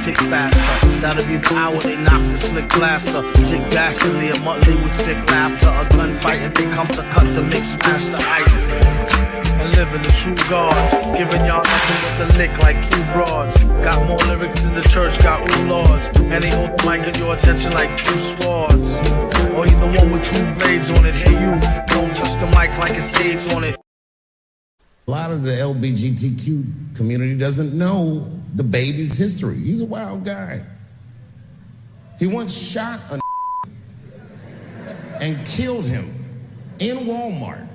tick faster. That'll be the hour they knock the slick blaster. Dick dastardly, a Muttley with sick laughter. A gunfight and they come to cut the mix master. And living the true gods, giving y'all nothing but the lick like two broads. Got more lyrics than the church got ooh lords. And they hold the mic at your attention like two swords. Or you the one with two blades on it. Hey you, don't touch the mic like it's AIDS on it. A lot of the LGBTQ community doesn't know the baby's history. He's a wild guy. He once shot a and killed him in Walmart.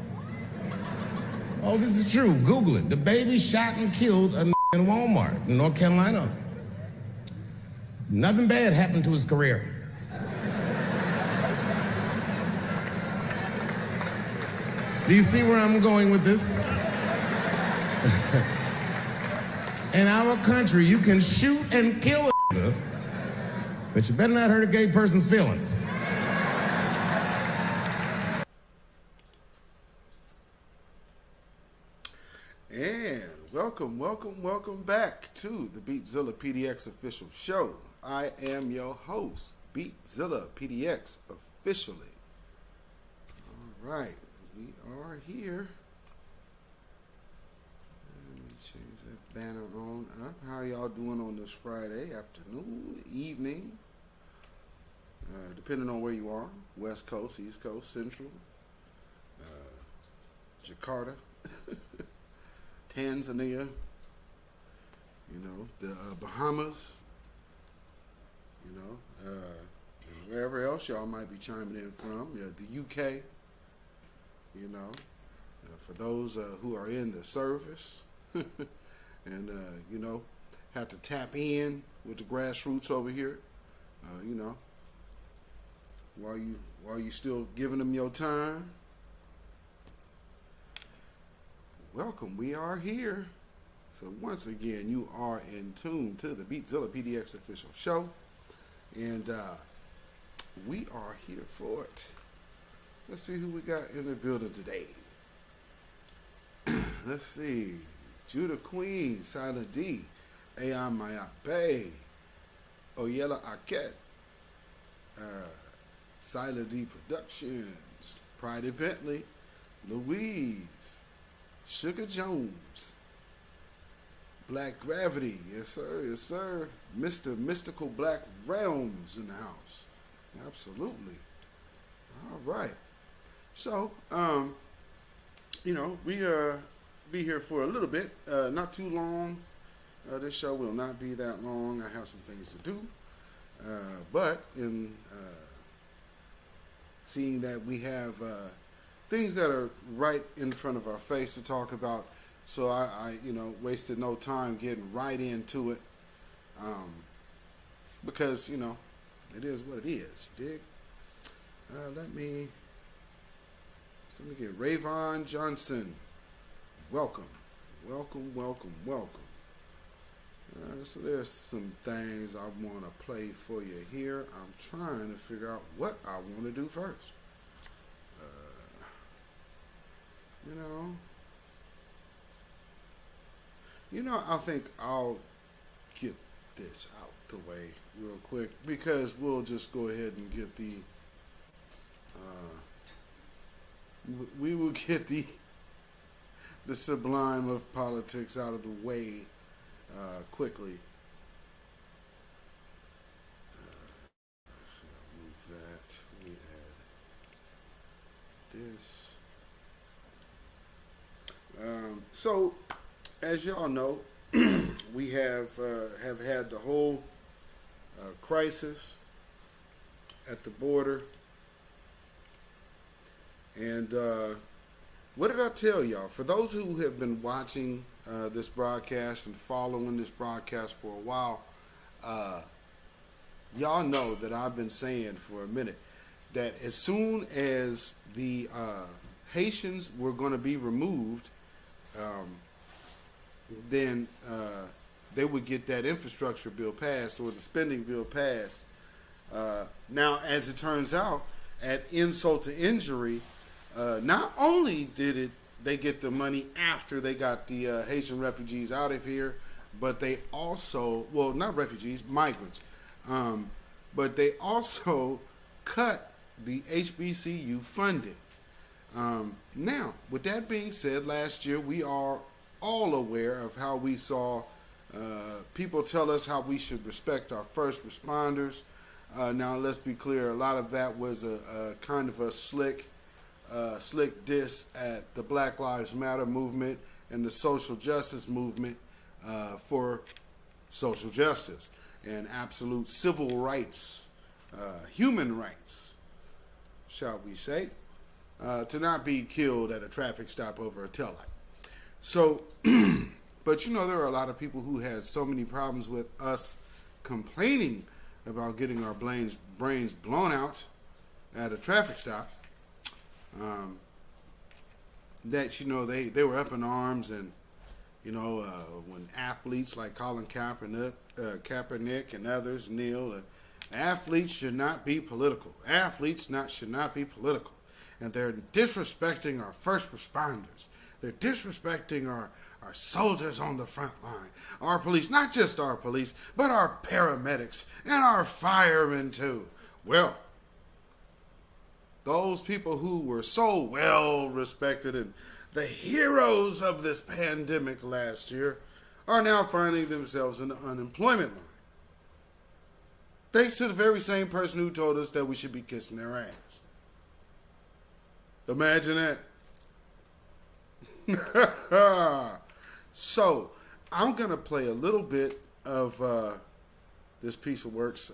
Oh, this is true. Google it. The baby shot and killed a in Walmart in North Carolina. Nothing bad happened to his career. Do you see where I'm going with this? In our country, you can shoot and kill a but you better not hurt a gay person's feelings. And welcome back to the beatzillapdx official show. I am your host, beatzillapdx officially. All right, we are here. Let me change that banner on up. How y'all doing on this Friday afternoon, evening? Depending on where you are, West Coast, East Coast, Central, Jakarta, Tanzania, you know, the Bahamas, you know, and wherever else y'all might be chiming in from, the UK, you know, for those who are in the service and, you know, have to tap in with the grassroots over here, you know, while you still giving them your time. Welcome, we are here. So once again, you are in tune to the beatzillapdx official show, and we are here for it. Let's see who we got in the building today. Let's see, Judah Queen, Silent D, AI Mayape, Oyela Arquette, Silent D Productions, Pride Bentley, Louise, Sugar Jones, Black Gravity, yes sir, Mr. Mystical Black Realms in the house, absolutely. All right, so you know, we be here for a little bit, not too long. This show will not be that long. I have some things to do, but in seeing that we have things that are right in front of our face to talk about, so I you know, wasted no time getting right into it, because, you know, it is what it is, you dig? Let me get Rayvon Johnson. Welcome. So there's some things I want to play for you here. I'm trying to figure out what I want to do first. You know, I think I'll get this out the way real quick, because we'll just go ahead and get the we will get the sublime of politics out of the way quickly. So I'll move that. Let me add this. So, as y'all know, we have had the whole crisis at the border. And what did I tell y'all? For those who have been watching this broadcast and following this broadcast for a while, y'all know that I've been saying for a minute that as soon as the Haitians were going to be removed, then they would get that infrastructure bill passed, or the spending bill passed. Now, as it turns out, at insult to injury, not only did they get the money after they got the Haitian refugees out of here, but they also, well, not refugees, migrants, but they also cut the HBCU funding. Now, with that being said, last year we are all aware of how we saw people tell us how we should respect our first responders. Now, let's be clear, a lot of that was a kind of a slick diss at the Black Lives Matter movement and the social justice movement for social justice and absolute civil rights, human rights, shall we say, to not be killed at a traffic stop over a taillight. So, but you know, there are a lot of people who had so many problems with us complaining about getting our brains blown out at a traffic stop, that, you know, they were up in arms. And, you know, when athletes like Colin Kaepernick and others, Neil, athletes should not be political. Athletes should not be political. And they're disrespecting our first responders. They're disrespecting our soldiers on the front line. Our police, not just our police, but our paramedics and our firemen too. Well, those people who were so well respected and the heroes of this pandemic last year are now finding themselves in the unemployment line. Thanks to the very same person who told us that we should be kissing their ass. Imagine that. So, I'm going to play a little bit of this piece of work's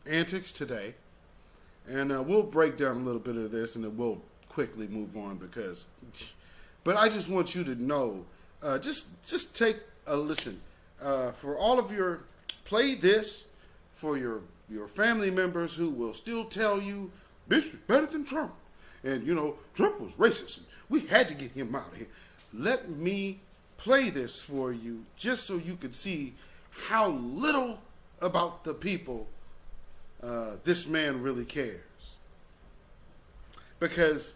antics today. And we'll break down a little bit of this, and then we'll quickly move on but I just want you to know, just take a listen. For all of your, play this for your family members who will still tell you, this is better than Trump. And, you know, Trump was racist. We had to get him out of here. Let me play this for you just so you could see how little about the people this man really cares. Because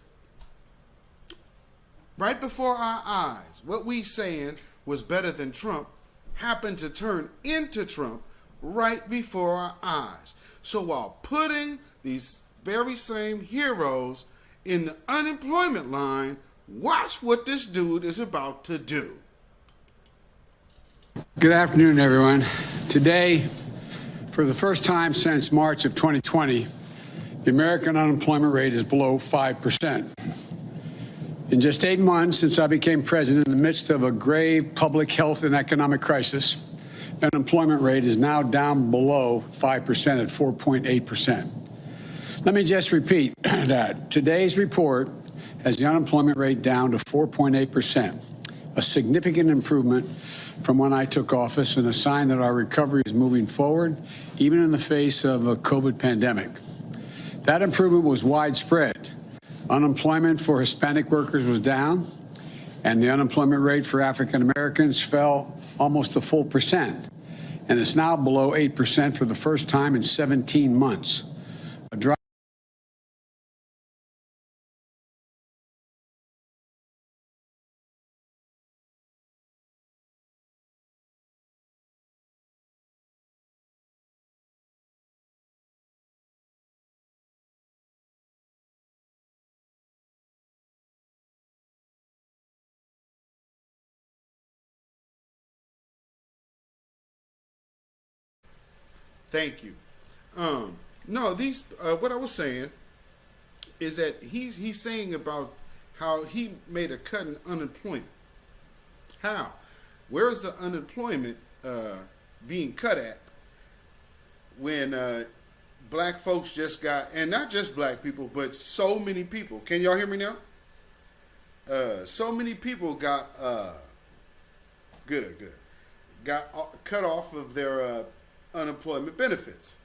right before our eyes, what we saying was better than Trump happened to turn into Trump right before our eyes. So while putting these very same heroes in the unemployment line, watch what this dude is about to do. Good afternoon, everyone. Today, for the first time since March of 2020, the American unemployment rate is below 5%. In just 8 months since I became president, in the midst of a grave public health and economic crisis, the unemployment rate is now down below 5% at 4.8%. Let me just repeat that. Today's report has the unemployment rate down to 4.8%, a significant improvement from when I took office and a sign that our recovery is moving forward, even in the face of a COVID pandemic. That improvement was widespread. Unemployment for Hispanic workers was down, and the unemployment rate for African Americans fell almost a full percent, and it's now below 8% for the first time in 17 months. A drop. Thank you. No, these what I was saying is that he's saying about how he made a cut in unemployment. How? Where is the unemployment being cut at when black folks just got, and not just black people, but so many people. Can y'all hear me now? So many people got got cut off of their unemployment benefits.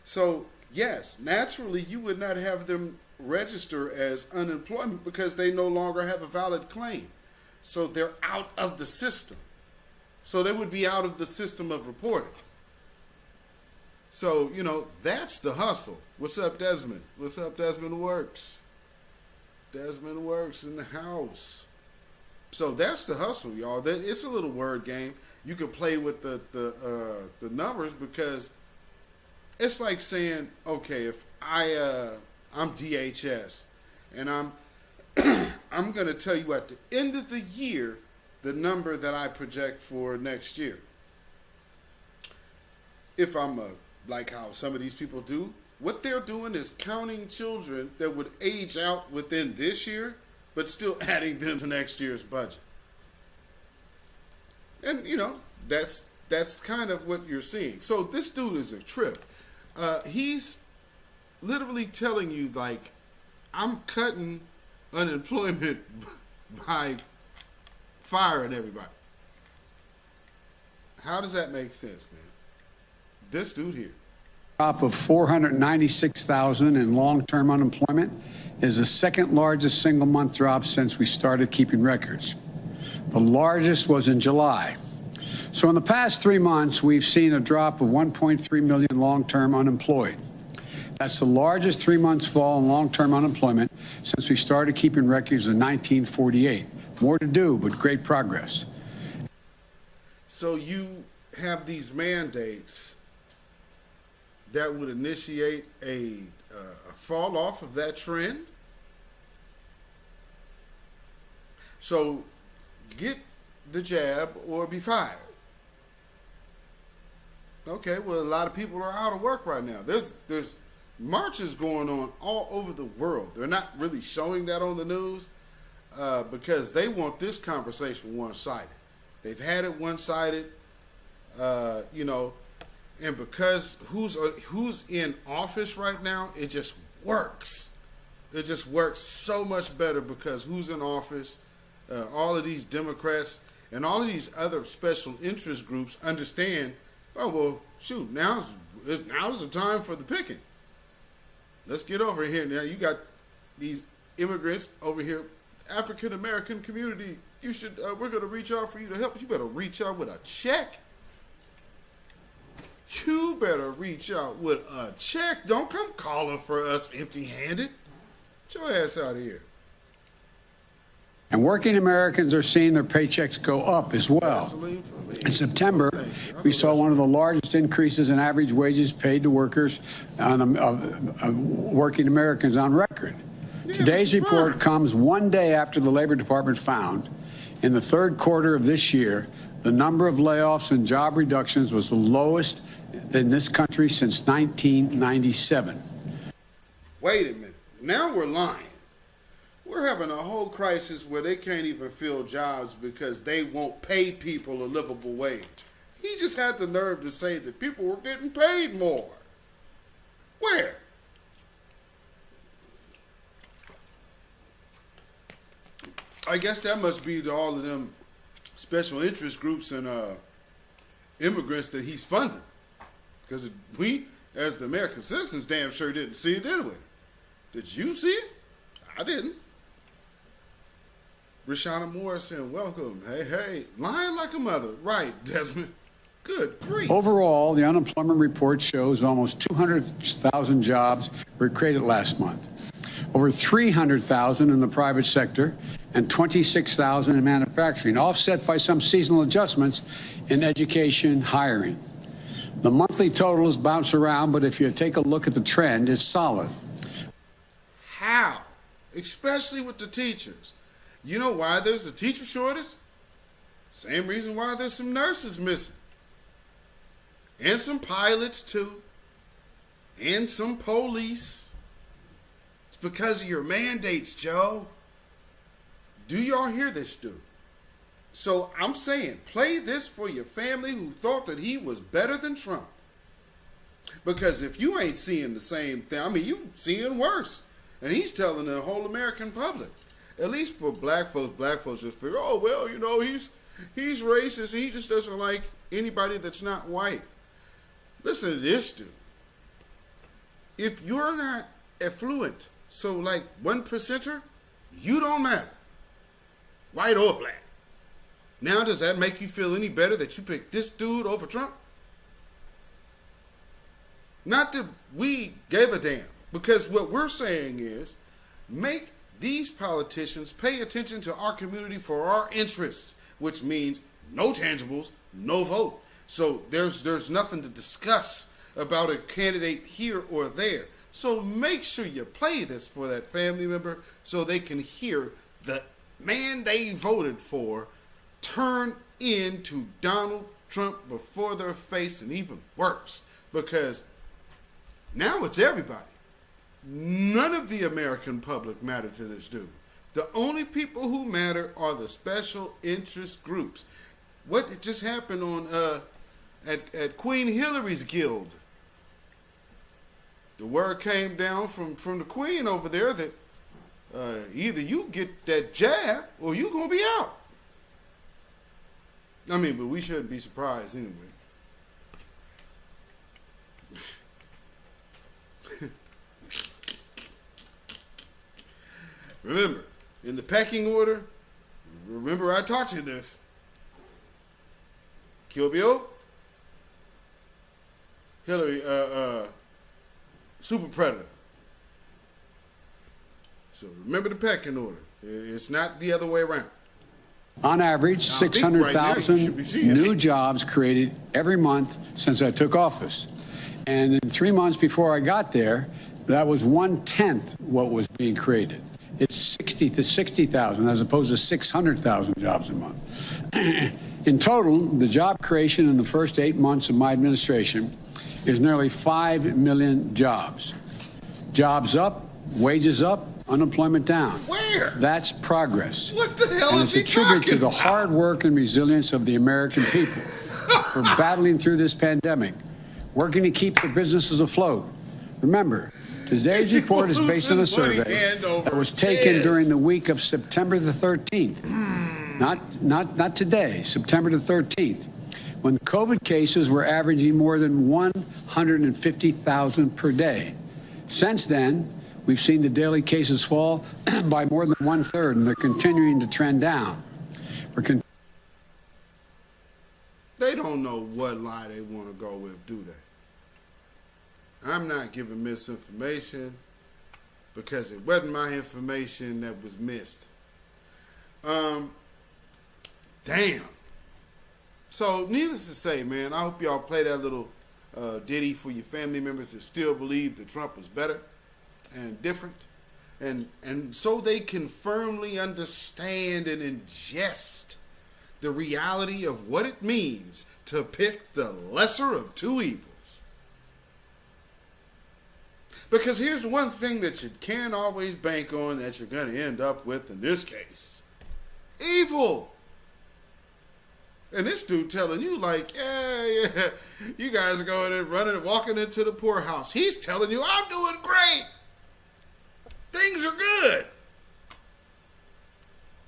So yes, naturally you would not have them register as unemployment because they no longer have a valid claim. So they're out of the system. So they would be out of the system of reporting. So, you know, that's the hustle. What's up, Desmond? What's up, Desmond Works? Desmond Works in the house. So that's the hustle, y'all. It's a little word game. You can play with the numbers, because it's like saying, okay, if I'm DHS and I'm I'm going to tell you at the end of the year the number that I project for next year. If I'm like how some of these people do, what they're doing is counting children that would age out within this year, but still adding them to next year's budget. And, you know, that's kind of what you're seeing. So this dude is a trip. He's literally telling you, like, I'm cutting unemployment by firing everybody. How does that make sense, man? This dude here. Drop of 496,000 in long-term unemployment is the second largest single-month drop since we started keeping records. The largest was in July. So in the past 3 months, we've seen a drop of 1.3 million long-term unemployed. That's the largest 3 months fall in long-term unemployment since we started keeping records in 1948. More to do, but great progress. So you have these mandates that would initiate a fall off of that trend. So get the jab or be fired. Okay, well, a lot of people are out of work right now. There's marches going on all over the world. They're not really showing that on the news because they want this conversation one-sided. They've had it one-sided, you know, and because who's in office right now, it just works. It just works so much better because who's in office, all of these Democrats and all of these other special interest groups understand, oh, well, shoot, now's the time for the picking. Let's get over here. Now you got these immigrants over here, African American community. You should. We're going to reach out for you to help. But you better reach out with a check. You better reach out with a check. Don't come calling for us empty-handed. Get your ass out of here. And working Americans are seeing their paychecks go up as well. In September, we saw one of the largest increases in average wages paid to workers, working Americans on record. Today's report comes one day after the Labor Department found, in the third quarter of this year, the number of layoffs and job reductions was the lowest in this country since 1997. Wait a minute. Now we're lying. We're having a whole crisis where they can't even fill jobs because they won't pay people a livable wage. He just had the nerve to say that people were getting paid more. Where? I guess that must be to all of them special interest groups and immigrants that he's funding. Because we, as the American citizens, damn sure didn't see it anyway. Did you see it? I didn't. Rashana Morrison, welcome. Hey, lying like a mother. Right, Desmond. Good grief. Overall, the unemployment report shows almost 200,000 jobs were created last month. Over 300,000 in the private sector and 26,000 in manufacturing, offset by some seasonal adjustments in education hiring. The monthly totals bounce around, but if you take a look at the trend, it's solid. How? Especially with the teachers. You know why there's a teacher shortage? Same reason why there's some nurses missing. And some pilots too. And some police. It's because of your mandates, Joe. Do y'all hear this, dude? So I'm saying, play this for your family who thought that he was better than Trump. Because if you ain't seeing the same thing, I mean, you seeing worse. And he's telling the whole American public. At least for black folks just figure, oh, well, you know, he's racist. He just doesn't like anybody that's not white. Listen to this, dude. If you're not affluent, so like 1%er, you don't matter. White or black. Now, does that make you feel any better that you picked this dude over Trump? Not that we gave a damn. Because what we're saying is, make these politicians pay attention to our community for our interests, which means no tangibles, no vote. So there's nothing to discuss about a candidate here or there. So make sure you play this for that family member so they can hear the man they voted for turn into Donald Trump before their face, and even worse, because now it's everybody. None of the American public matter to this dude. The only people who matter are the special interest groups. What just happened on at Queen Hillary's guild? The word came down from the Queen over there that either you get that jab or you gonna be out. I mean, but we shouldn't be surprised anyway. Remember, in the pecking order, remember I taught you this. Kill Bill, Hillary, Super Predator. So remember the pecking order. It's not the other way around. On average, 600,000 new jobs created every month since I took office. And in 3 months before I got there, that was 1/10 what was being created. It's 60 to 60,000 as opposed to 600,000 jobs a month. In total, the job creation in the first 8 months of my administration is nearly 5 million jobs. Jobs up, wages up, unemployment down. Where? That's progress. What the hell and is it's he a tribute talking to the about? hard work and resilience of the American people for battling through this pandemic, working to keep their businesses afloat. Remember, today's report is based on a survey that was taken during the week of September the 13th. Not today, September the 13th, when COVID cases were averaging more than 150,000 per day. Since then, we've seen the daily cases fall by more than 1/3, and they're continuing to trend down. They don't know what lie they want to go with, do they? I'm not giving misinformation because it wasn't my information that was missed. Damn. So, needless to say, man, I hope y'all play that little ditty for your family members that still believe that Trump was better and different, and so they can firmly understand and ingest the reality of what it means to pick the lesser of two evils. Because here's one thing that you can't always bank on that you're going to end up with in this case. Evil. And this dude telling you like, yeah, you guys are going and running and walking into the poorhouse. He's telling you, I'm doing great. Things are good.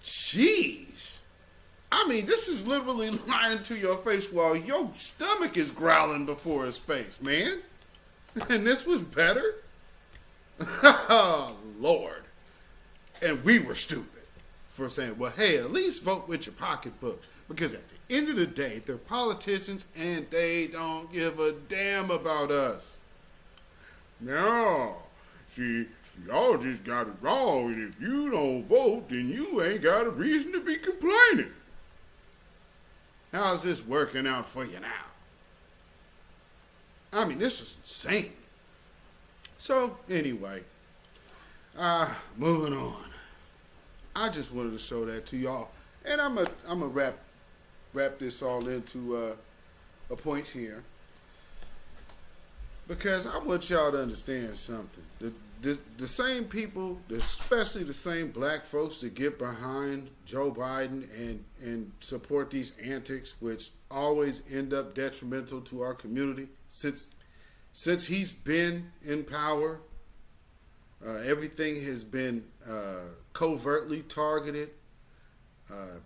Jeez. I mean, this is literally lying to your face while your stomach is growling before his face, man. And this was better? Oh, Lord. And we were stupid for saying, well, hey, at least vote with your pocketbook. Because at the end of the day, they're politicians and they don't give a damn about us. No. See, y'all just got it wrong. And if you don't vote, then you ain't got a reason to be complaining. How's this working out for you now? I mean, this is insane. So, anyway, moving on. I just wanted to show that to y'all. And I'm a wrap this all into a point here. Because I want y'all to understand something. The same people, especially the same black folks that get behind Joe Biden and support these antics, which always end up detrimental to our community, since he's been in power, everything has been covertly targeted.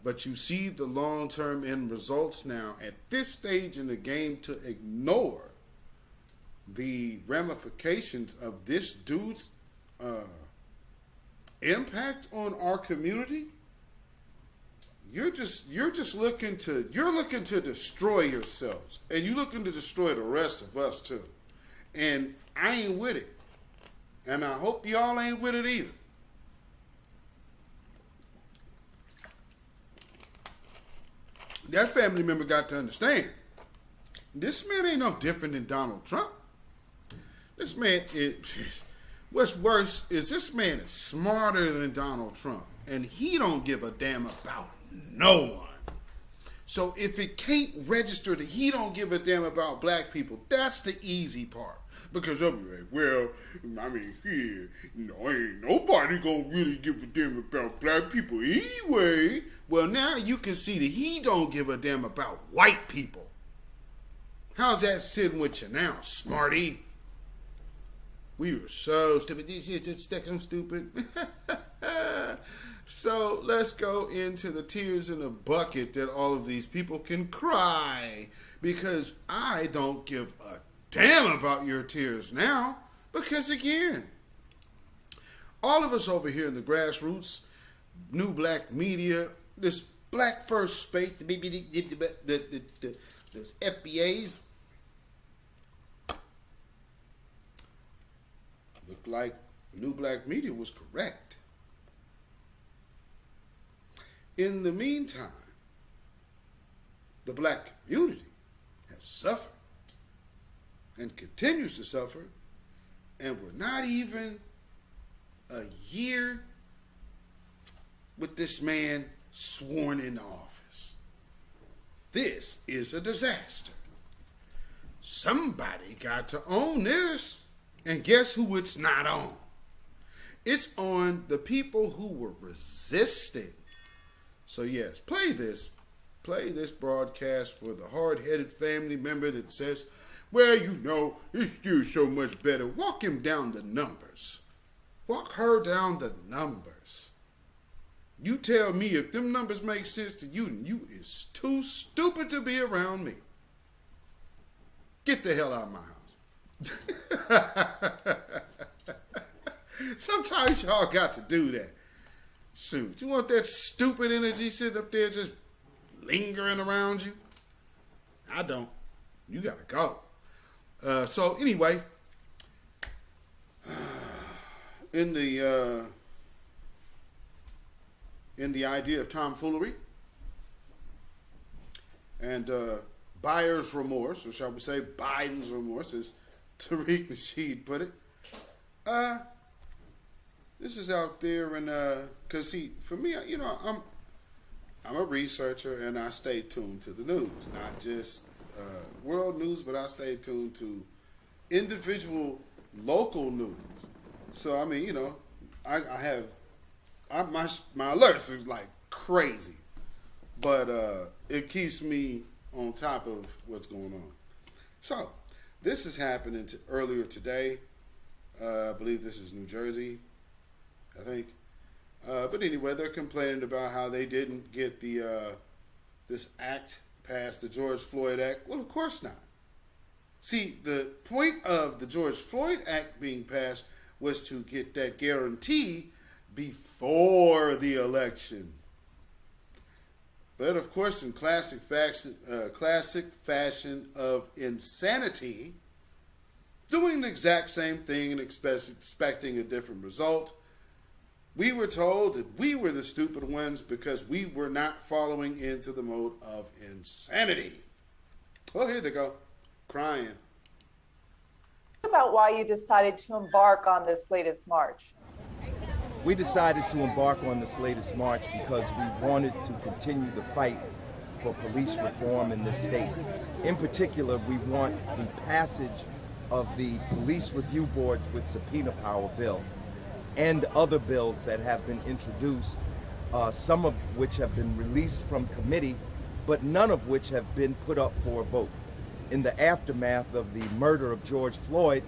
But you see the long-term end results now at this stage in the game to ignore the ramifications of this dude's impact on our community. You're looking to destroy yourselves, and you're looking to destroy the rest of us too. And I ain't with it, and I hope y'all ain't with it either. that family member got to understand, this man ain't no different than Donald Trump. This man is, what's worse is this man is smarter than Donald Trump, and he don't give a damn about no one. So if it can't register that he don't give a damn about black people, that's the easy part. Because they'll be like, well, I mean, shit, ain't nobody gonna really give a damn about black people anyway. Well, now you can see that he don't give a damn about white people. How's that sitting with you now, smarty? We were so stupid. It's sticking stupid. So let's go into the tears in a bucket that all of these people can cry, because I don't give a damn about your tears now. Because again, all of us over here in the grassroots, new black media, this black first space, the FBAs, look like new black media was correct. In the meantime, the black community has suffered and continues to suffer, and we're not even a year with this man sworn in office. This is a disaster. Somebody got to own this, and guess who it's not on? It's on the people who were resisting. So yes, play this broadcast for the hard-headed family member that says, well, it's still so much better. Walk him down the numbers. Walk her down the numbers. You tell me if them numbers make sense to you, then you is too stupid to be around me. Get the hell out of my house. Sometimes y'all got to do that. Shoot, you want that stupid energy sitting up there just lingering around you? I don't. You gotta go. So anyway, in the idea of tomfoolery and buyer's remorse, or shall we say Biden's remorse, as Tariq Nasheed put it, this is out there, and cause see, for me, I'm a researcher, and I stay tuned to the news, not just world news, but I stay tuned to individual local news. So I mean, I have my alerts are like crazy, but it keeps me on top of what's going on. So this is happening earlier today. I believe this is New Jersey, I think. But anyway, they're complaining about how they didn't get the this act passed, the George Floyd Act. Well, of course not. See, the point of the George Floyd Act being passed was to get that guarantee before the election. But of course, in classic fashion of insanity, doing the exact same thing and expecting a different result, we were told that we were the stupid ones because we were not following into the mode of insanity. Well, here they go, crying. About why you decided to embark on this latest march. We decided to embark on this latest march because we wanted to continue the fight for police reform in this state. In particular, we want the passage of the police review boards with subpoena power bill and other bills that have been introduced, some of which have been released from committee, but none of which have been put up for a vote. In the aftermath of the murder of George Floyd,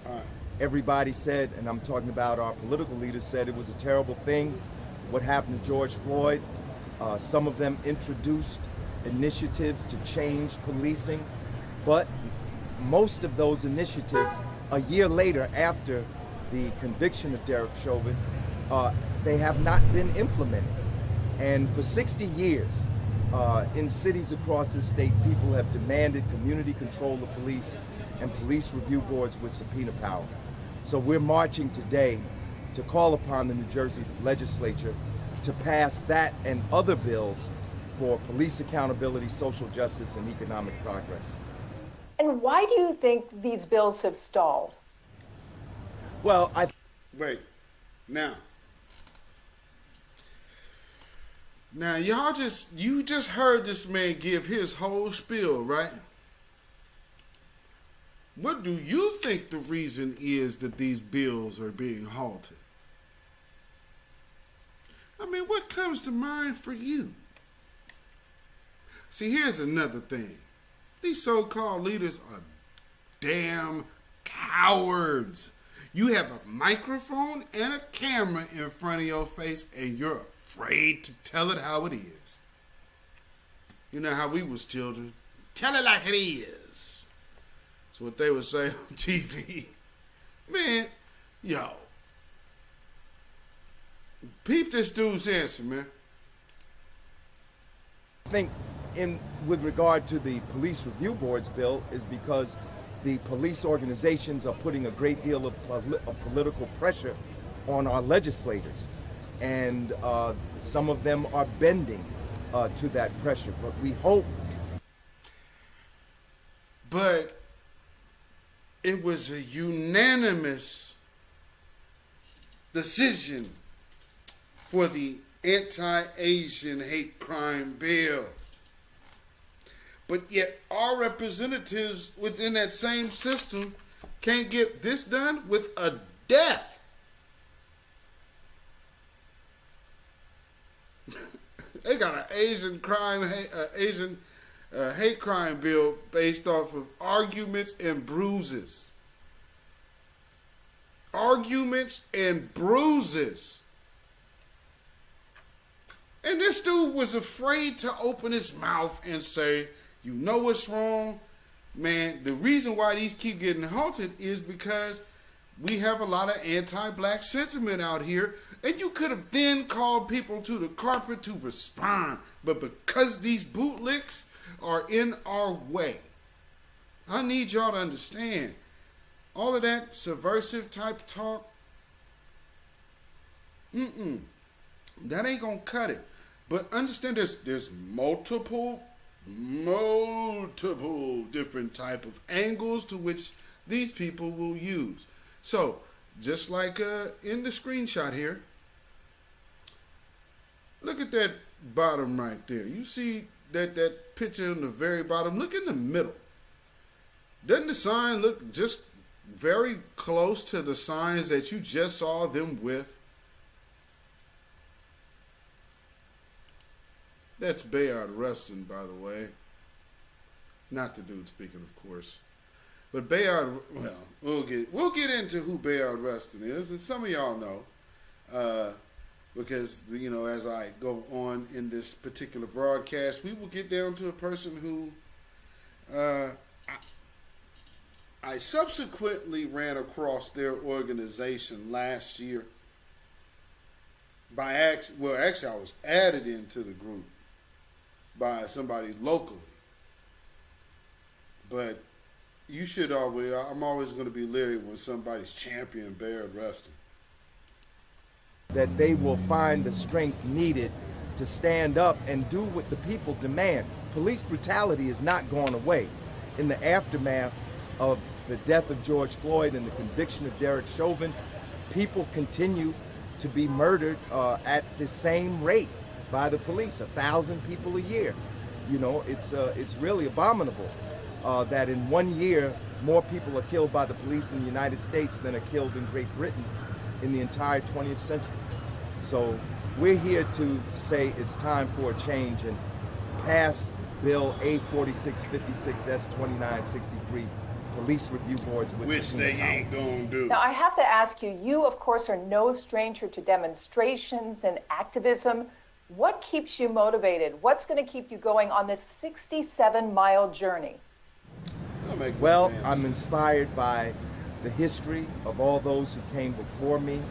everybody said, and I'm talking about our political leaders, said it was a terrible thing, what happened to George Floyd. Some of them introduced initiatives to change policing, but most of those initiatives, a year later after the conviction of Derek Chauvin, they have not been implemented. And for 60 years, in cities across this state, people have demanded community control of police and police review boards with subpoena power. So we're marching today to call upon the New Jersey legislature to pass that and other bills for police accountability, social justice, and economic progress. And why do you think these bills have stalled? Well, Wait, now you just heard this man give his whole spiel, right? What do you think the reason is that these bills are being halted? I mean, what comes to mind for you? See, here's another thing. These so-called leaders are damn cowards. You have a microphone and a camera in front of your face, and you're afraid to tell it how it is. You know how we was children. Tell it like it is. That's what they would say on TV. Man, yo. Peep this dude's answer, man. I think with regard to the police review boards bill is because the police organizations are putting a great deal of political pressure on our legislators, and some of them are bending to that pressure. But we hope. But it was a unanimous decision for the anti-Asian hate crime bill. But yet our representatives within that same system can't get this done with a death. They got an Asian hate crime bill based off of arguments and bruises. Arguments and bruises. And this dude was afraid to open his mouth and say, you know what's wrong? Man, the reason why these keep getting halted is because we have a lot of anti-black sentiment out here, and you could have then called people to the carpet to respond. But because these bootlicks are in our way, I need y'all to understand, all of that subversive type talk, that ain't gonna cut it. But understand there's multiple different type of angles to which these people will use. So, just like in the screenshot here, look at that bottom right there. You see that picture in the very bottom? Look in the middle. Doesn't the sign look just very close to the signs that you just saw them with? That's Bayard Rustin, by the way. Not the dude speaking, of course. But Bayard, well, we'll get into who Bayard Rustin is, and some of y'all know, because as I go on in this particular broadcast, we will get down to a person who I subsequently ran across their organization last year. Actually, I was added into the group by somebody locally. But you should always, I'm always going to be leery when somebody's champion Bayard Rustin. That they will find the strength needed to stand up and do what the people demand. Police brutality is not going away. In the aftermath of the death of George Floyd and the conviction of Derek Chauvin, people continue to be murdered at the same rate by the police, 1,000 people a year. It's really abominable that in 1 year, more people are killed by the police in the United States than are killed in Great Britain in the entire 20th century. So we're here to say it's time for a change and pass Bill A4656 S2963, police review boards with which they ain't gonna do. Now, I have to ask you, you, of course, are no stranger to demonstrations and activism. What keeps you motivated? What's going to keep you going on this 67-mile journey? Well, I'm inspired by the history of all those who came before me,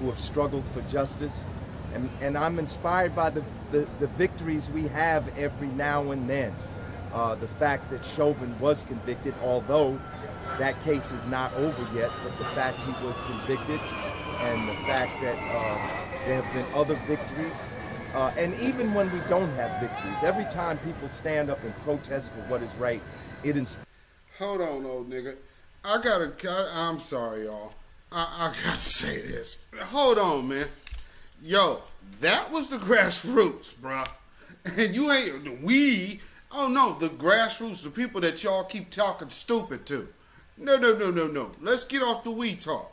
who have struggled for justice, and I'm inspired by the victories we have every now and then. The fact that Chauvin was convicted, although that case is not over yet, but the fact he was convicted, and the fact that there have been other victories And even when we don't have victories, every time people stand up and protest for what is right, it inspires. Hold on, old nigga. I'm sorry, y'all. I gotta say this. Hold on, man. Yo, that was the grassroots, bruh. And you ain't the grassroots, the people that y'all keep talking stupid to. No. Let's get off the we talk.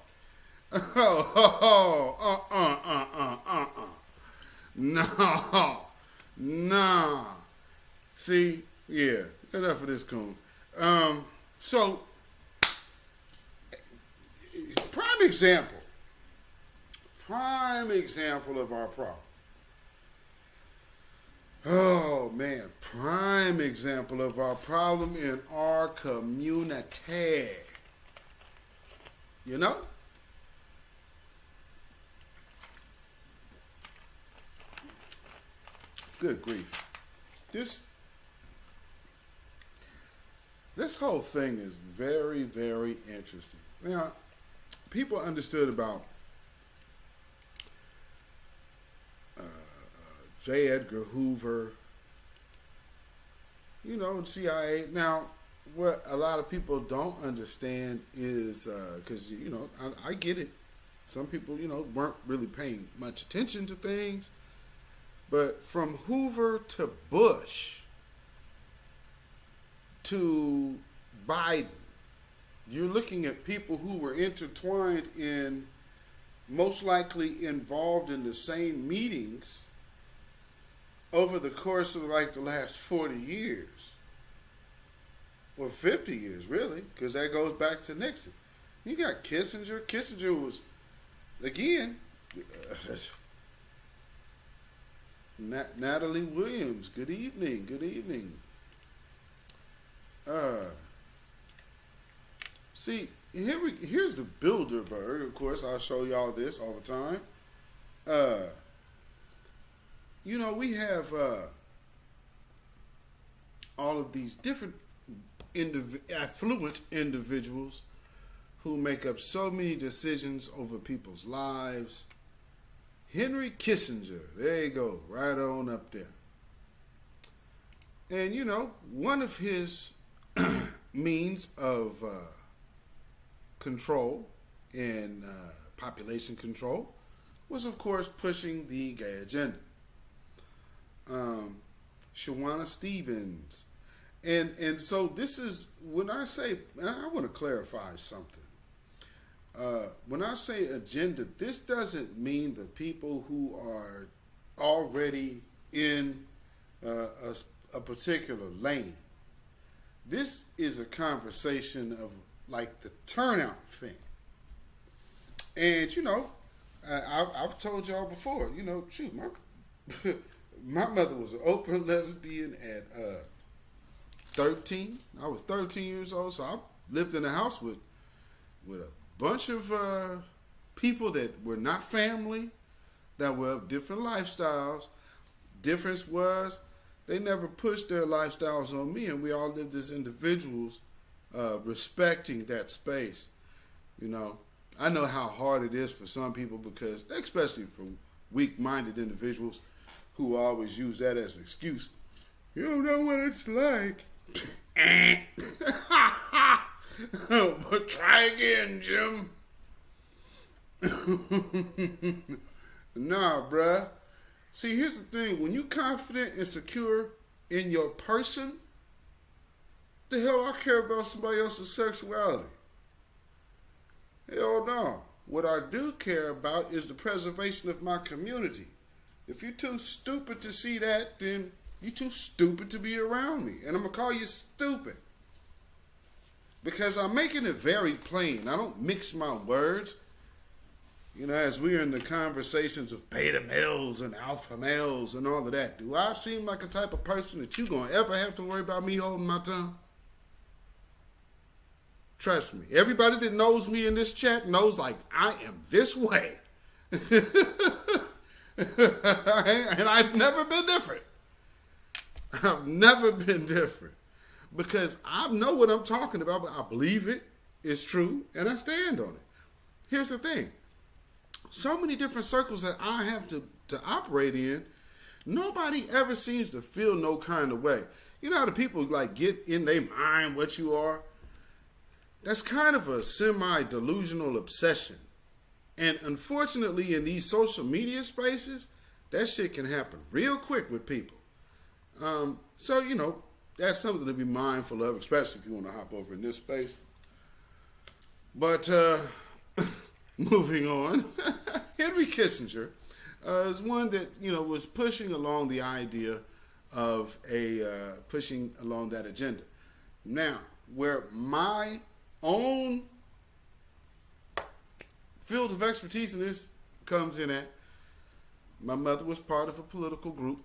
No. See, yeah, enough of this coon. So, prime example of our problem. Oh man, prime example of our problem in our community. You know? Good grief. This whole thing is very, very interesting. Now, people understood about J. Edgar Hoover, and CIA. Now, what a lot of people don't understand is, because, I get it. Some people, weren't really paying much attention to things. But from Hoover to Bush to Biden, you're looking at people who were intertwined in, most likely involved in the same meetings over the course of like the last 40 years. Or 50 years, really, because that goes back to Nixon. You got Kissinger. Kissinger was, again, Natalie Williams. Good evening. See, here's the Bilderberg. Of course, I'll show y'all this all the time. We have all of these different affluent individuals who make up so many decisions over people's lives. Henry Kissinger, there you go, right on up there. And, one of his means of control and population control was, of course, pushing the gay agenda. Shawana Stevens. And so this is, when I say, and I want to clarify something. When I say agenda, this doesn't mean the people who are already in a particular lane. This is a conversation of like the turnout thing. And, I've told y'all before, my mother was an open lesbian at 13. I was 13 years old, so I lived in a house with a bunch of people that were not family, that were of different lifestyles. Difference was they never pushed their lifestyles on me, and we all lived as individuals, respecting that space. I know how hard it is for some people, because, especially for weak-minded individuals who always use that as an excuse. You don't know what it's like. But try again, Jim. Nah, bruh. See, here's the thing. When you confident and secure in your person, the hell I care about somebody else's sexuality? Hell no. What I do care about is the preservation of my community. If you're too stupid to see that, then you're too stupid to be around me. And I'm going to call you stupid. Because I'm making it very plain. I don't mix my words. As we're in the conversations of beta males and alpha males and all of that, do I seem like a type of person that you're going to ever have to worry about me holding my tongue? Trust me. Everybody that knows me in this chat knows, like, I am this way. And I've never been different. I've never been different. Because I know what I'm talking about, but I believe it is true, and I stand on it. Here's the thing. So many different circles that I have to operate in, nobody ever seems to feel no kind of way. You know how the people like get in their mind what you are? That's kind of a semi-delusional obsession. And unfortunately, in these social media spaces, that shit can happen real quick with people. So, you know, that's something to be mindful of, especially if you want to hop over in this space. But moving on, Henry Kissinger is one that, you know, was pushing along the idea of pushing along that agenda. Now, where my own field of expertise in this comes in at, my mother was part of a political group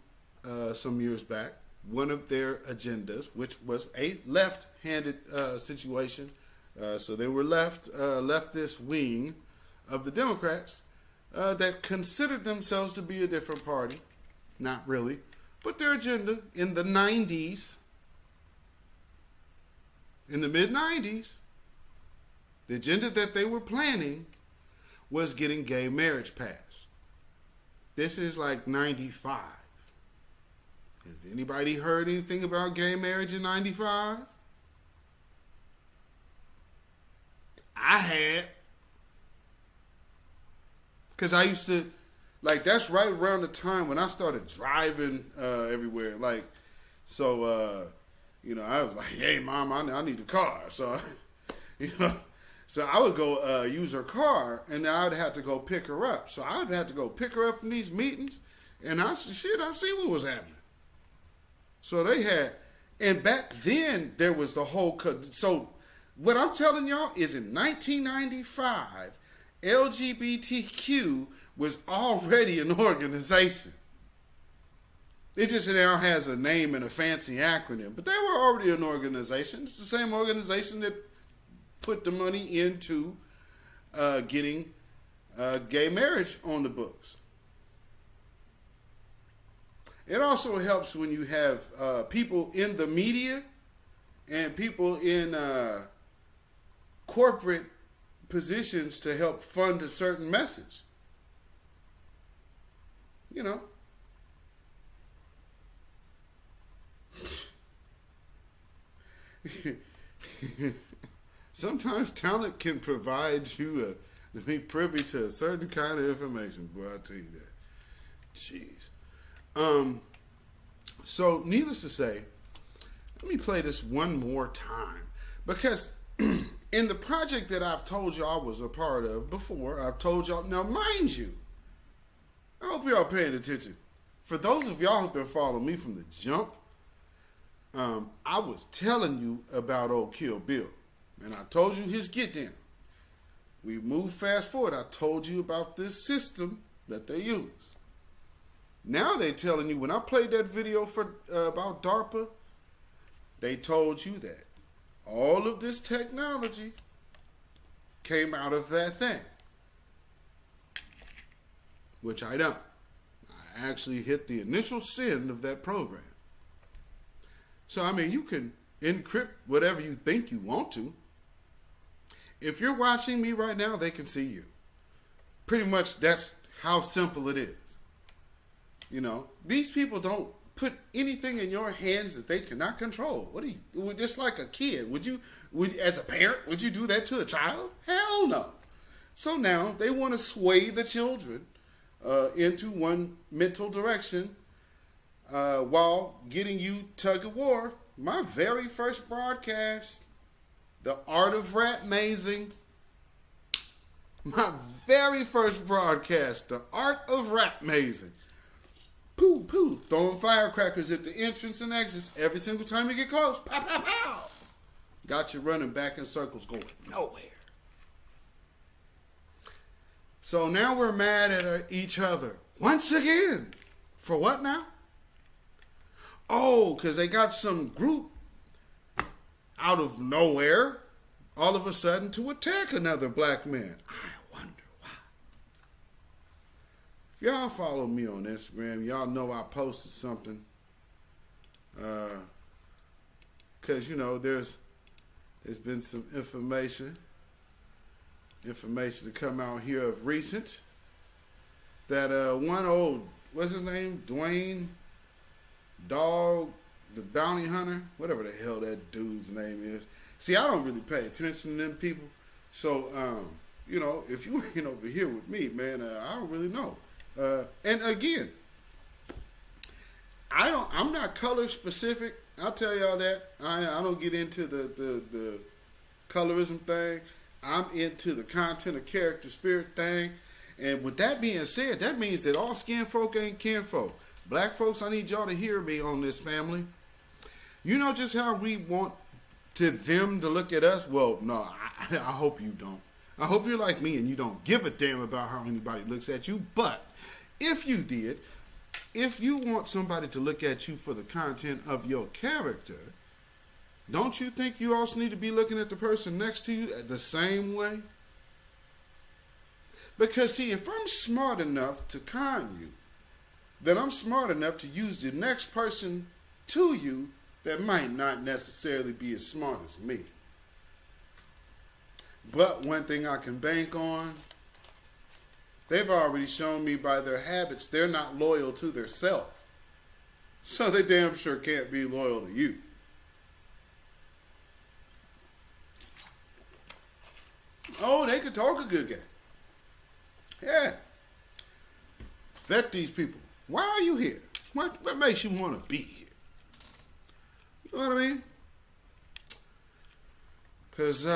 some years back. One of their agendas, which was a left-handed situation, so they were leftist wing of the Democrats that considered themselves to be a different party. Not really, but their agenda in the 90s, in the mid-90s, the agenda that they were planning was getting gay marriage passed. This is like 95. Has anybody heard anything about gay marriage in 95? I had. Because I used to, like, that's right around the time when I started driving everywhere. Like, so, you know, I was like, hey, Mom, I need a car. So, you know, so I would go use her car, and then I would have to go pick her up. So I would have to go pick her up from these meetings, and I see what was happening. So they had, and back then there was the whole, so what I'm telling y'all is in 1995, LGBTQ was already an organization. It just now has a name and a fancy acronym, but they were already an organization. It's the same organization that put the money into getting gay marriage on the books. It also helps when you have people in the media and people in corporate positions to help fund a certain message. You know. Sometimes talent can provide you to be privy to a certain kind of information. Boy, I'll tell you that. Jeez. So needless to say, let me play this one more time, because in the project that I've told y'all I was a part of before, I've told y'all, now mind you, I hope y'all paying attention. For those of y'all who've been following me from the jump, I was telling you about old Kill Bill, and I told you his get down. We move fast forward. I told you about this system that they use. Now they're telling you, when I played that video for about DARPA, they told you that all of this technology came out of that thing, which I don't. I actually hit the initial send of that program. So, I mean, you can encrypt whatever you think you want to. If you're watching me right now, they can see you. Pretty much that's how simple it is. You know, these people don't put anything in your hands that they cannot control. What are you, just like a kid? Would as a parent, would you do that to a child? Hell no. So now they want to sway the children into one mental direction while getting you tug of war. My very first broadcast, The Art of Rat-mazing. My very first broadcast, The Art of Rat-mazing. Poo, poo, throwing firecrackers at the entrance and exits every single time you get close. Pow, pow, pow. Got you running back in circles going nowhere. So now we're mad at each other once again. For what now? Oh, because they got some group out of nowhere all of a sudden to attack another black man. I wonder why. If y'all follow me on Instagram, y'all know I posted something. Because, you know, there's been some information to come out here of recent that one old what's his name? Dwayne Dog, the bounty hunter, whatever the hell that dude's name is. See, I don't really pay attention to them people. So, if you ain't over here with me, man, I don't really know. And again, I'm not color specific. I'll tell y'all that. I don't get into the colorism thing. I'm into the content of character spirit thing. And with that being said, that means that all skin folk ain't kin folk. Black folks, I need y'all to hear me on this, family. You know just how we want them to look at us? Well, no, I hope you don't. I hope you're like me and you don't give a damn about how anybody looks at you. But if you did, if you want somebody to look at you for the content of your character, don't you think you also need to be looking at the person next to you the same way? Because, see, if I'm smart enough to con you, then I'm smart enough to use the next person to you that might not necessarily be as smart as me. But one thing I can bank on, they've already shown me by their habits they're not loyal to their self. So they damn sure can't be loyal to you. Oh, they could talk a good game. Yeah. Vet these people. Why are you here? What makes you want to be here? You know what I mean? Because,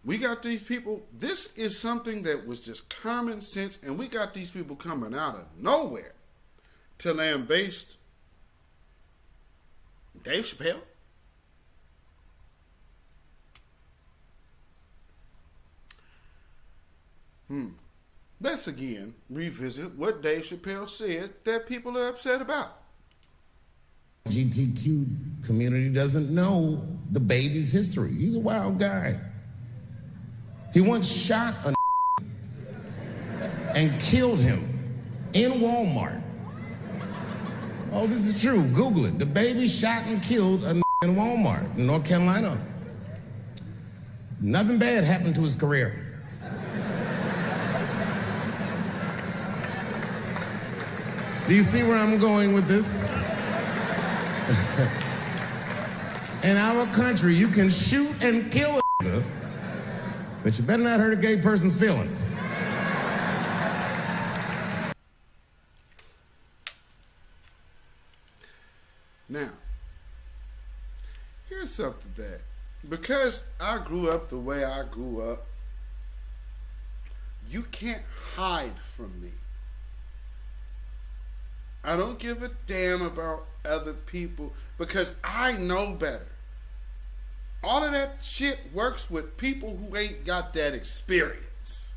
we got these people. This is something that was just common sense, and we got these people coming out of nowhere to lambaste Dave Chappelle. Let's again revisit what Dave Chappelle said that people are upset about. LGBTQ community doesn't know the baby's history. He's a wild guy. He once shot a and killed him in Walmart. Oh, this is true. Google it. The baby shot and killed a in Walmart in North Carolina. Nothing bad happened to his career. Do you see where I'm going with this? In our country, you can shoot and kill a but you better not hurt a gay person's feelings. Now, here's something that, because I grew up the way I grew up, you can't hide from me. I don't give a damn about other people because I know better. All of that shit works with people who ain't got that experience.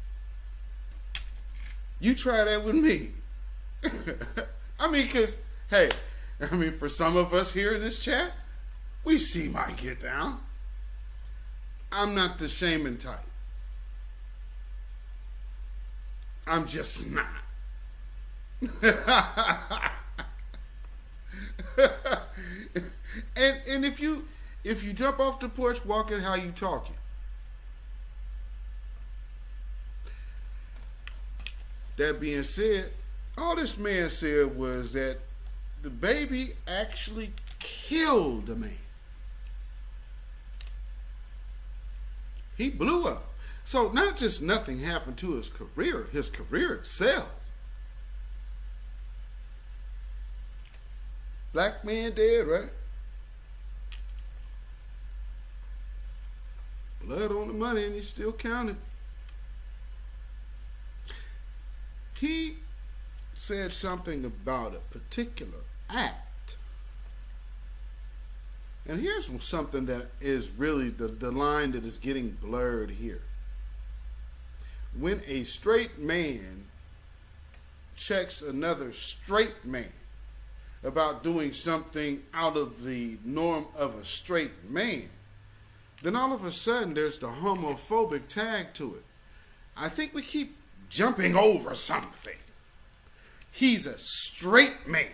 You try that with me. Because, for some of us here in this chat, we see my get down. I'm not the shaming type. I'm just not. and if you jump off the porch walking how you talking, that being said, all this man said was that the baby actually killed the man. He blew up. So not just nothing happened to his career excelled. Black man dead, right? Blood on the money and he still counted. He said something about a particular act. And here's something that is really the line that is getting blurred here. When a straight man checks another straight man about doing something out of the norm of a straight man, then all of a sudden there's the homophobic tag to it. I think we keep jumping over something. He's a straight man.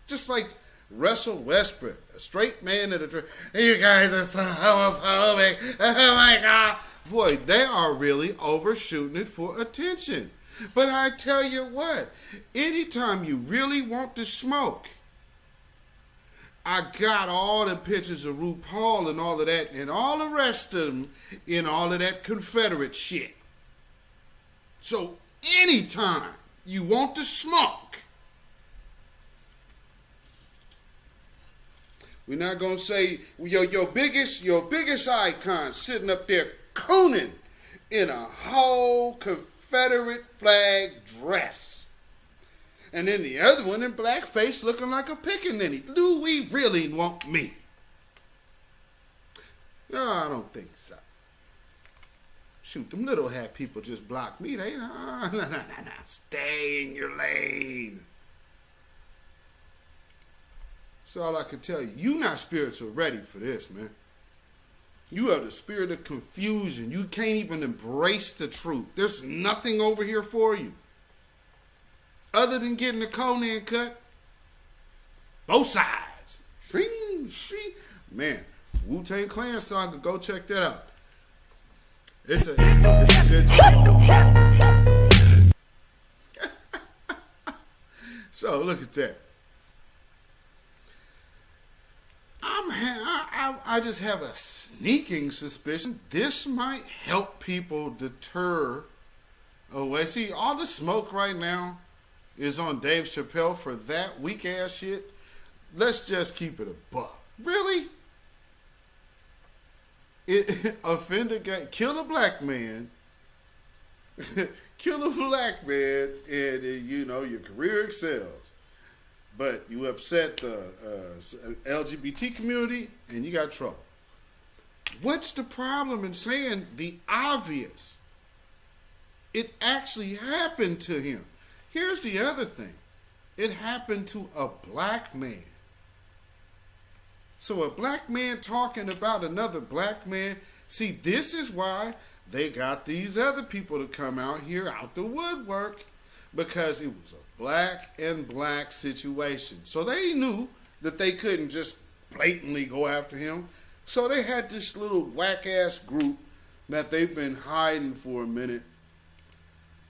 Just like Russell Westbrook, a straight man at a you guys are so homophobic. Oh my God. Boy, they are really overshooting it for attention. But I tell you what, anytime you really want to smoke, I got all the pictures of RuPaul and all of that and all the rest of them in all of that Confederate shit. So anytime you want to smoke, we're not gonna say your biggest icon sitting up there cooning in a whole Confederate flag dress, and then the other one in blackface looking like a pickaninny. Do we really want me? No, I don't think so. Shoot, them little hat people just block me. They no. Stay in your lane. That's all I can tell you. You not spiritual ready for this, man. You have the spirit of confusion. You can't even embrace the truth. There's nothing over here for you. Other than getting the Conan cut. Both sides. Shing, shing. Man, Wu-Tang Clan saga, go check that out. It's a good So look at that. I just have a sneaking suspicion this might help people deter away. See, all the smoke right now is on Dave Chappelle for that weak ass shit. Let's just keep it a buck. Really? Offend a guy, kill a black man, kill a black man, and you know your career excels. But you upset the LGBT community, and you got trouble. What's the problem in saying the obvious? It actually happened to him. Here's the other thing. It happened to a black man. So a black man talking about another black man. See, this is why they got these other people to come out here out the woodwork, because it was a black and black situation. So they knew that they couldn't just blatantly go after him. So they had this little whack-ass group that they've been hiding for a minute.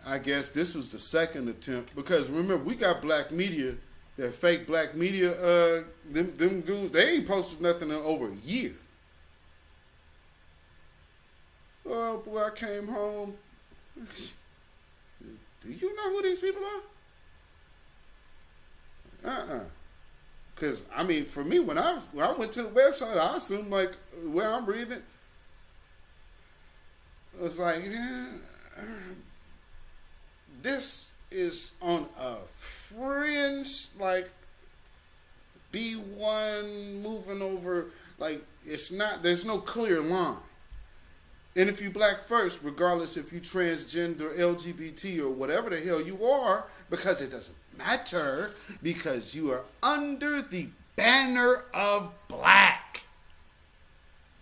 I guess this was the second attempt, because remember, we got black media, that fake black media, them dudes, they ain't posted nothing in over a year. Oh boy, I came home. Do you know who these people are? Because, I mean, for me, when I went to the website, I assumed, like, where I'm reading it, it was like, yeah, this is on a fringe, like, B1 moving over, like, it's not, there's no clear line. And if you black first, regardless if you transgender, LGBT, or whatever the hell you are, because it doesn't matter, because you are under the banner of black.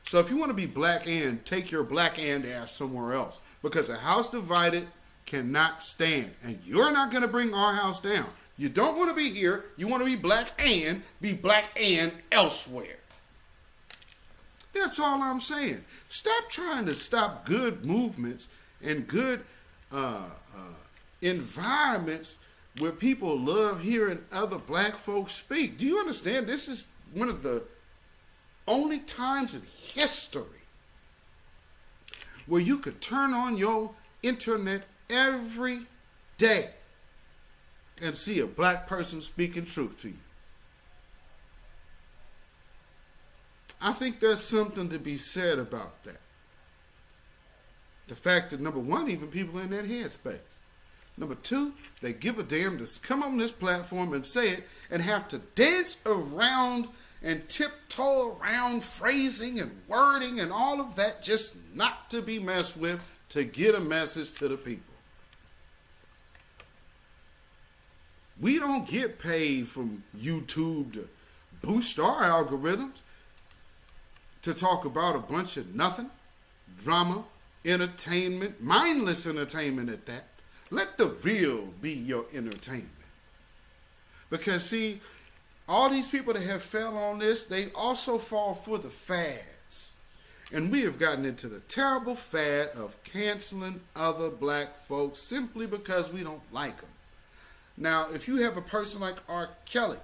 So if you want to be black and, take your black and ass somewhere else, because a house divided cannot stand, and you're not going to bring our house down. You don't want to be here. You want to be black and elsewhere. That's all I'm saying. Stop trying to stop good movements and good environments where people love hearing other black folks speak. Do you understand? This is one of the only times in history where you could turn on your internet every day and see a black person speaking truth to you. I think there's something to be said about that. The fact that, number one, even people in that headspace. Number two, they give a damn to come on this platform and say it and have to dance around and tiptoe around phrasing and wording and all of that just not to be messed with to get a message to the people. We don't get paid from YouTube to boost our algorithms to talk about a bunch of nothing, drama, entertainment, mindless entertainment at that. Let the real be your entertainment. Because see, all these people that have fell on this, they also fall for the fads. And we have gotten into the terrible fad of canceling other black folks simply because we don't like them. Now, if you have a person like R. Kelly,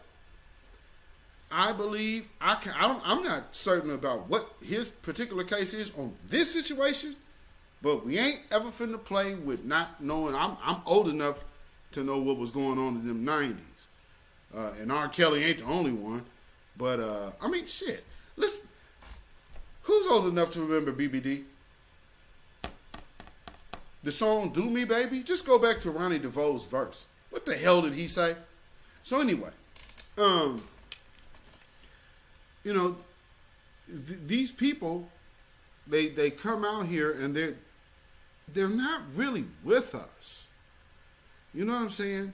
I believe I'm not certain about what his particular case is on this situation, but we ain't ever finna play with not knowing. I'm old enough to know what was going on in them 90s. And R. Kelly ain't the only one. But, I mean, shit. Listen, who's old enough to remember BBD? The song Do Me Baby? Just go back to Ronnie DeVoe's verse. What the hell did he say? So anyway, you know, these people, they come out here and they're not really with us. You know what I'm saying?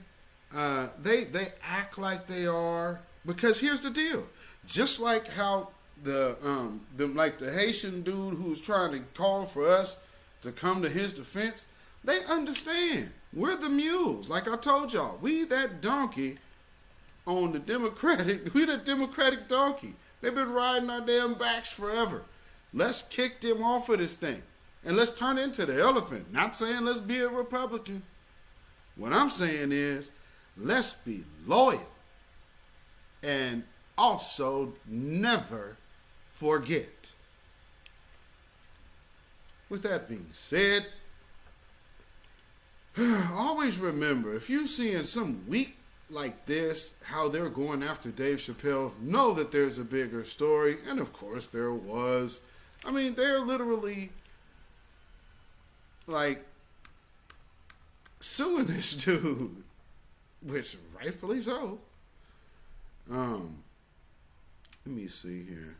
They act like they are, because here's the deal. Just like how the Haitian dude who's trying to call for us to come to his defense, they understand. We're the mules. Like I told y'all, we that donkey on the Democratic, we the Democratic donkey. They've been riding our damn backs forever. Let's kick them off of this thing. And let's turn into the elephant. Not saying let's be a Republican. What I'm saying is, let's be loyal. And also never forget. With that being said, always remember, if you're seeing some week like this, how they're going after Dave Chappelle, know that there's a bigger story. And of course there was. I mean, they're literally like suing this dude, which rightfully so. Let me see here.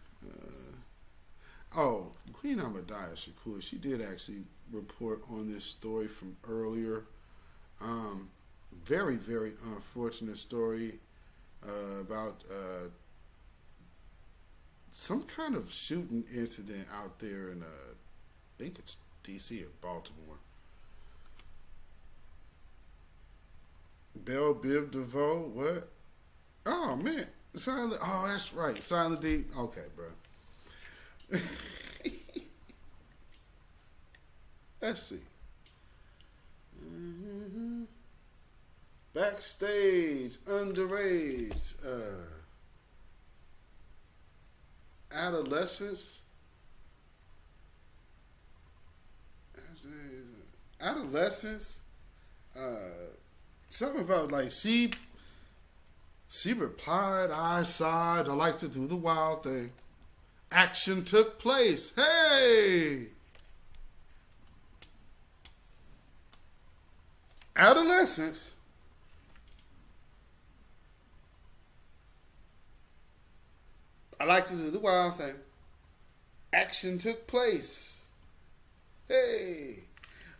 Queen Amadaya Shakur, she did actually report on this story from earlier. Very, very unfortunate story about some kind of shooting incident out there in, I think it's D.C. or Baltimore. Belle Biv DeVoe, what? Oh, man. Silent, oh, that's right. Silent D. Okay, bro. Let's see. Backstage, underage, adolescence. Adolescence. Something about like she replied, I sighed, I like to do the wild thing. Action took place. Hey! Adolescence. I like to do the wild thing. Action took place. Hey!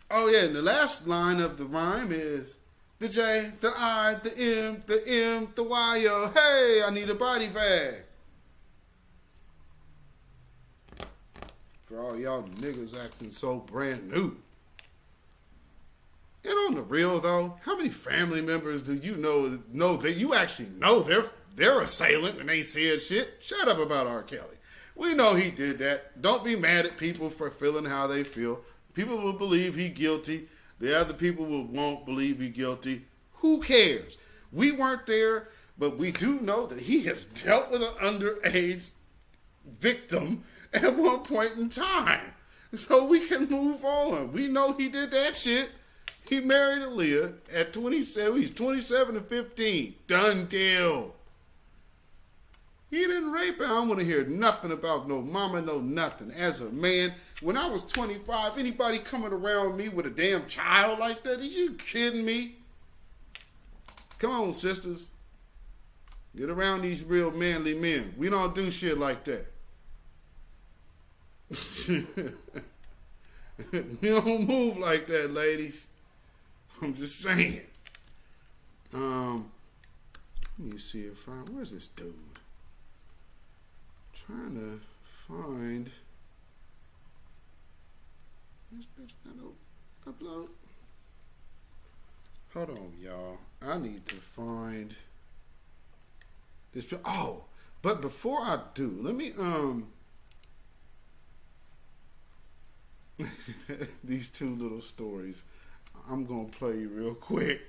Oh yeah, and the last line of the rhyme is the J, the I, the M, the Y, yo. Hey, I need a body bag. For all y'all niggas acting so brand new. And on the real though, how many family members do you know that you actually know they're assailant and ain't said shit? Shut up about R. Kelly. We know he did that. Don't be mad at people for feeling how they feel. People will believe he guilty. The other people won't believe he guilty. Who cares? We weren't there, but we do know that he has dealt with an underage victim at one point in time. So we can move on. We know he did that shit. He married Aaliyah at 27. He's 27 and 15. Done deal. He didn't rape her. I don't want to hear nothing about no mama, no nothing. As a man, when I was 25, anybody coming around me with a damn child like that, are you kidding me? Come on, sisters. Get around these real manly men. We don't do shit like that. We don't move like that, ladies. I'm just saying. Let me see if where's this dude? Trying to find this bitch not upload. Hold on, y'all. I need to find this. Oh, but before I do, let me these two little stories. I'm going to play you real quick.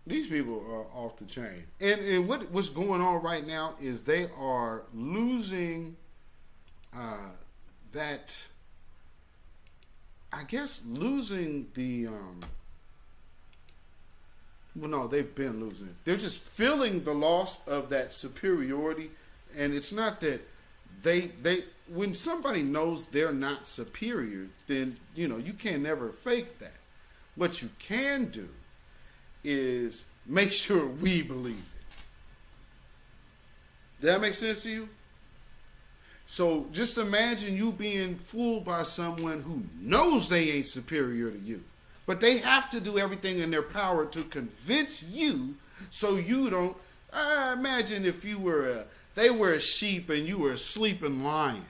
These people are off the chain. And what's going on right now is they are losing that, I guess, losing the, well, no, they've been losing it. They're just feeling the loss of that superiority. And it's not that they when somebody knows they're not superior, then, you know, you can never fake that. What you can do is make sure we believe it. Does that make sense to you? So just imagine you being fooled by someone who knows they ain't superior to you, but they have to do everything in their power to convince you so you don't. Imagine if they were a sheep and you were a sleeping lion.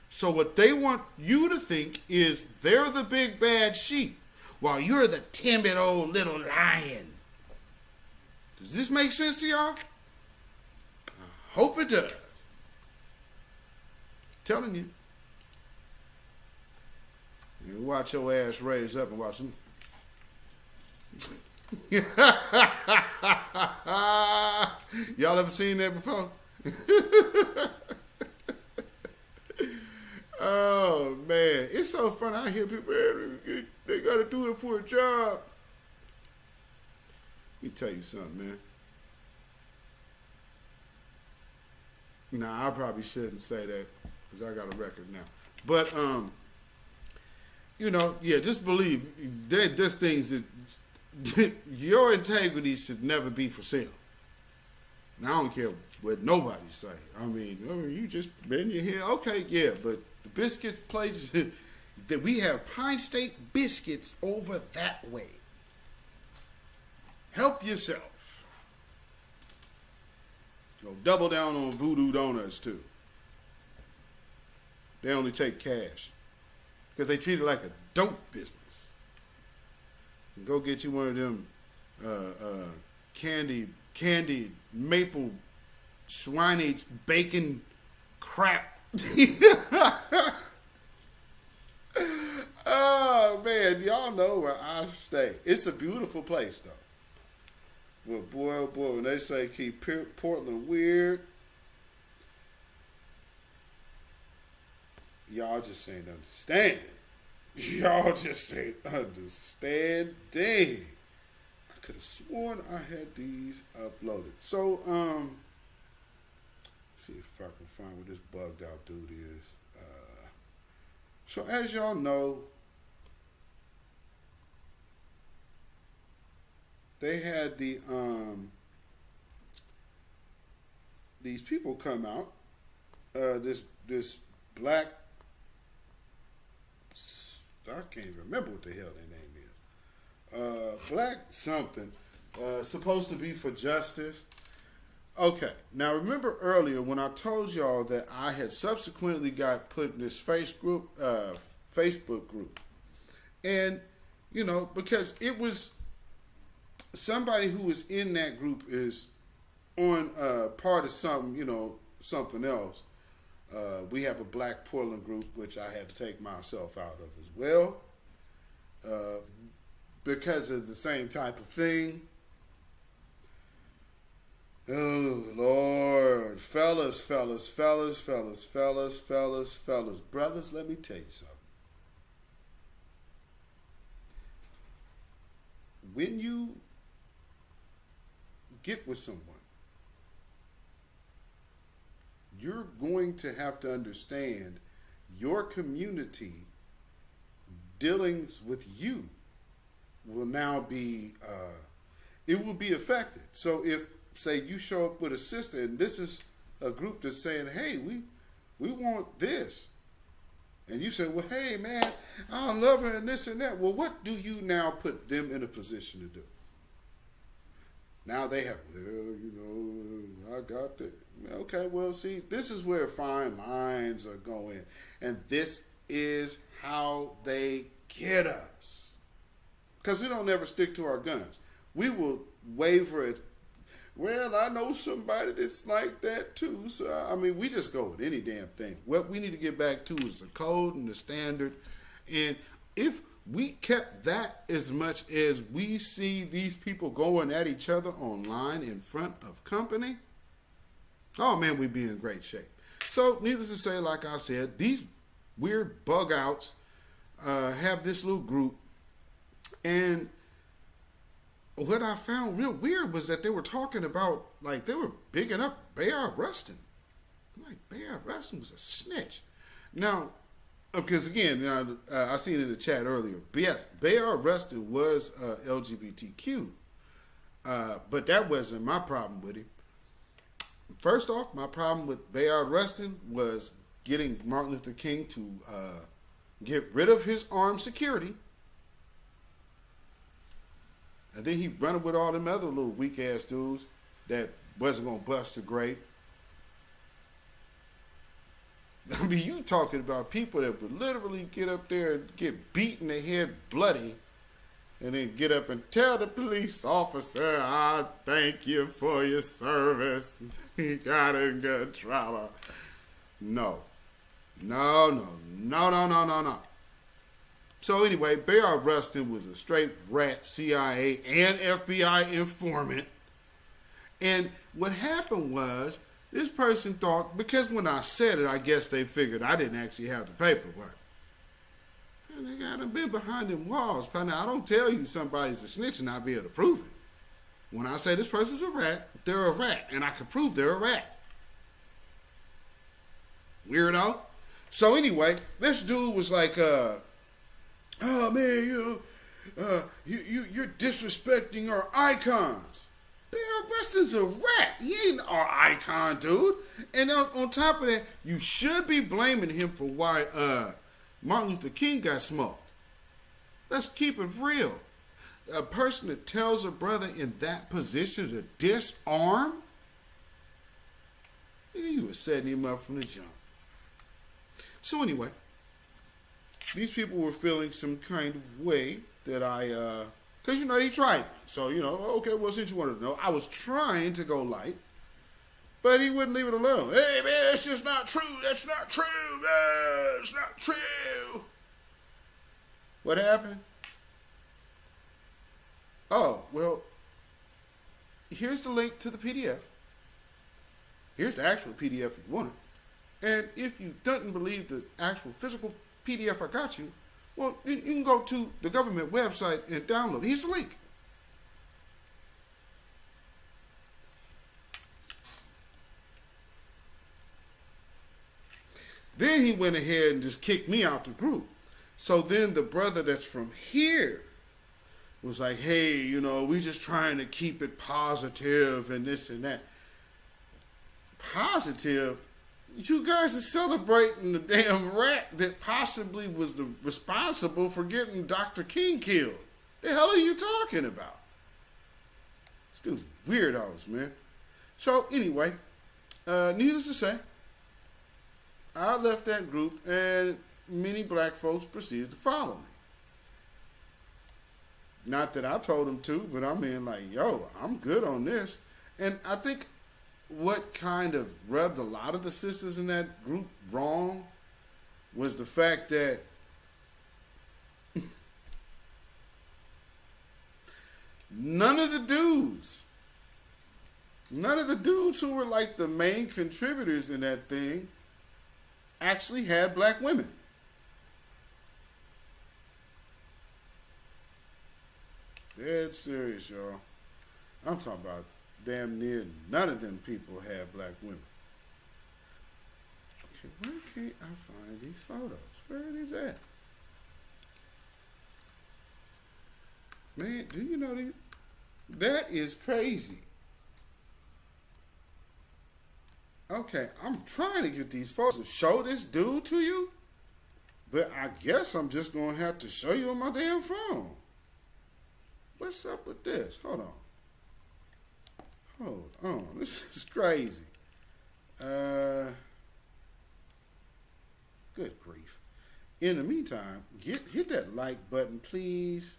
So what they want you to think is they're the big bad sheep, while you're the timid old little lion. Does this make sense to y'all? I hope it does. Telling you. You watch your ass raise up and watch them. Y'all ever seen that before? Oh, man. It's so funny. I hear people, man, they got to do it for a job. Let me tell you something, man. Nah, I probably shouldn't say that because I got a record now. But, you know, yeah, just believe there's things that your integrity should never be for sale. Now, I don't care what nobody say. I mean, you just bend your head. Okay, yeah, but the biscuits place that we have Pine State biscuits over that way. Help yourself. Go double down on Voodoo Donuts too. They only take cash because they treat it like a dope business. And go get you one of them candied maple swinage bacon crap. Oh man, y'all know where I stay. It's a beautiful place though. But boy, oh boy, when they say keep Portland weird, y'all just ain't understanding. Y'all just ain't understanding. I could have sworn I had these uploaded. So, let's see if I can find what this bugged out dude is. So as y'all know, they had these people come out. This black, I can't even remember what the hell their name is. Black something, supposed to be for justice. Okay, now remember earlier when I told y'all that I had subsequently got put in this Facebook group, and you know, because it was somebody who was in that group is on part of something, you know, something else. We have a Black Portland group, which I had to take myself out of as well, because of the same type of thing. Oh, Lord. Fellas, brothers, let me tell you something. When you get with someone, you're going to have to understand your community dealings with you will now be, it will be affected. So if, say, you show up with a sister and this is a group that's saying, hey, we want this. And you say, well, hey, man, I love her and this and that. Well, what do you now put them in a position to do? Now they have, well, you know, I got that. Okay, well, see, this is where fine lines are going. And this is how they get us. Because we don't ever stick to our guns. We will waver at, Well, I know somebody that's like that too. So, I mean, we just go with any damn thing. What we need to get back to is the code and the standard. And if we kept that as much as we see these people going at each other online in front of company, oh man, we'd be in great shape. So, needless to say, like I said, these weird bug outs have this little group. And what I found real weird was that they were talking about, like, they were bigging up Bayard Rustin. I'm like, Bayard Rustin was a snitch. Now, because again, I seen in the chat earlier, yes, Bayard Rustin was LGBTQ, but that wasn't my problem with him. First off, my problem with Bayard Rustin was getting Martin Luther King to get rid of his armed security. And then he running with all them other little weak ass dudes that wasn't gonna bust a grape. I mean, you talking about people that would literally get up there and get beat in the head bloody, and then get up and tell the police officer, "I thank you for your service." He got in good trouble. No. So anyway, Bayard Rustin was a straight rat CIA and FBI informant. And what happened was, this person thought, because when I said it, I guess they figured I didn't actually have the paperwork. And they got them been behind them walls. Now, I don't tell you somebody's a snitch and not be able to prove it. When I say this person's a rat, they're a rat. And I can prove they're a rat. Weirdo. So anyway, this dude was like, "Oh man, you're disrespecting our icons." Bayard Rustin's a rat. He ain't our icon, dude. And on top of that, you should be blaming him for why Martin Luther King got smoked. Let's keep it real. A person that tells a brother in that position to disarm, you were setting him up from the jump. So anyway, these people were feeling some kind of way that because, he tried me. So, okay, well, since you wanted to know, I was trying to go light, but he wouldn't leave it alone. "Hey, man, that's just not true. That's not true. That's not true." What happened? Oh, well, here's the link to the PDF. Here's the actual PDF if you want it. And if you don't believe the actual physical PDF I got you, well, you can go to the government website and download it. Here's the link. Then he went ahead and just kicked me out the group. So then the brother that's from here was like, "Hey, we just trying to keep it positive and this and that." Positive? You guys are celebrating the damn rat that possibly was responsible for getting Dr. King killed. The hell are you talking about? These dudes weirdos, man. So anyway, needless to say, I left that group and many black folks proceeded to follow me. Not that I told them to, but I mean, like, yo, I'm good on this. And I think what kind of rubbed a lot of the sisters in that group wrong was the fact that none of the dudes who were like the main contributors in that thing actually had black women. Dead serious, y'all. I'm talking about damn near none of them people have black women. Okay, where can't I find these photos? Where are these at? Man, do you know these? That is crazy. Okay, I'm trying to get these photos to show this dude to you, but I guess I'm just going to have to show you on my damn phone. What's up with this? Hold on. This is crazy. Good grief. In the meantime, hit that like button, please.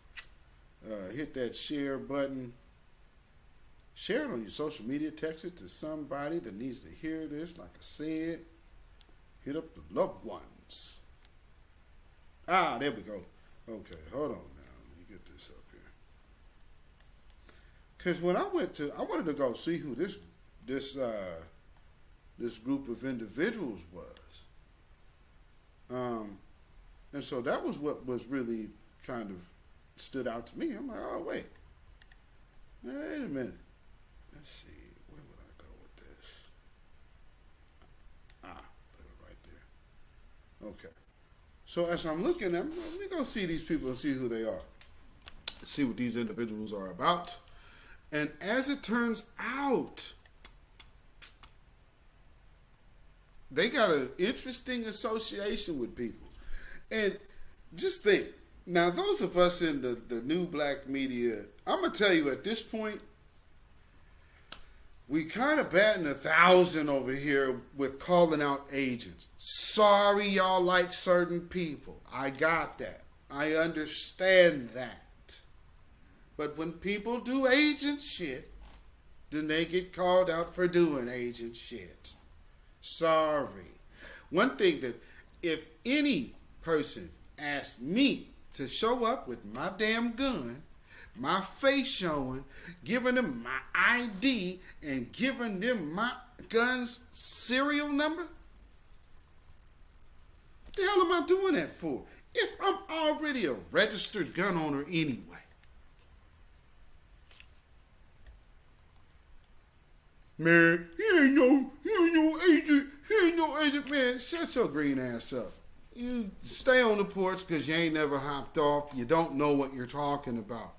Hit that share button. Share it on your social media. Text it to somebody that needs to hear this. Like I said, hit up the loved ones. Ah, there we go. Okay, hold on now. Let me get this up here. Because when I wanted to go see who this group of individuals was. And so that was what was really kind of stood out to me. I'm like, oh, wait a minute. Let's see, where would I go with this? Put it right there. Okay. So as I'm looking at them, let me go see these people and see who they are. See what these individuals are about. And as it turns out, they got an interesting association with people. And just think, now those of us in the new black media, I'm going to tell you at this point, we kind of batting 1,000 over here with calling out agents. Sorry y'all like certain people. I got that. I understand that. But when people do agent shit, then they get called out for doing agent shit. Sorry. One thing that if any person asked me to show up with my damn gun, my face showing, giving them my ID, and giving them my gun's serial number, what the hell am I doing that for? If I'm already a registered gun owner anyway. Man, he ain't no agent. He ain't no agent, man. Shut your green ass up. You stay on the porch because you ain't never hopped off. You don't know what you're talking about.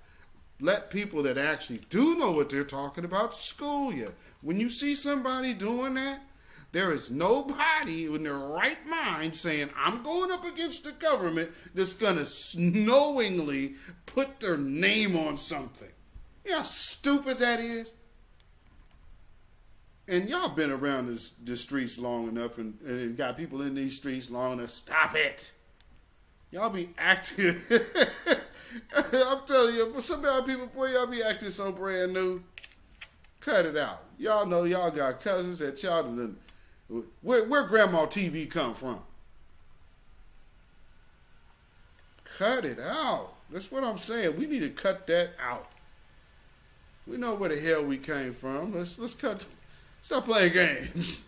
Let people that actually do know what they're talking about school you. When you see somebody doing that, there is nobody in their right mind saying, I'm going up against the government that's going to knowingly put their name on something. You know how stupid that is? And y'all been around the streets long enough and got people in these streets long enough. Stop it. Y'all be acting. I'm telling you, some of y'all people, boy, y'all be acting so brand new. Cut it out. Y'all know y'all got cousins that y'all done. Where Grandma TV come from? Cut it out. That's what I'm saying. We need to cut that out. We know where the hell we came from. Let's cut. Stop playing games.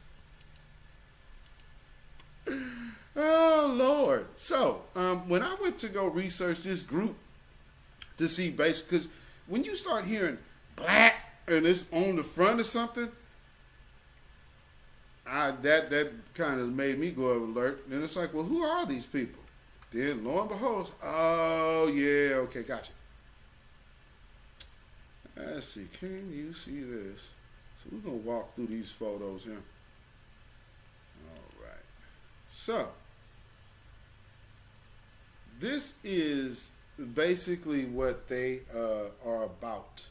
Oh, Lord. So, when I went to go research this group to see basically, because when you start hearing black and it's on the front of something, that kind of made me go alert. And it's like, well, who are these people? Then, lo and behold, oh, yeah, okay, gotcha. Let's see, can you see this? So we're going to walk through these photos here. All right. So, this is basically what they are about.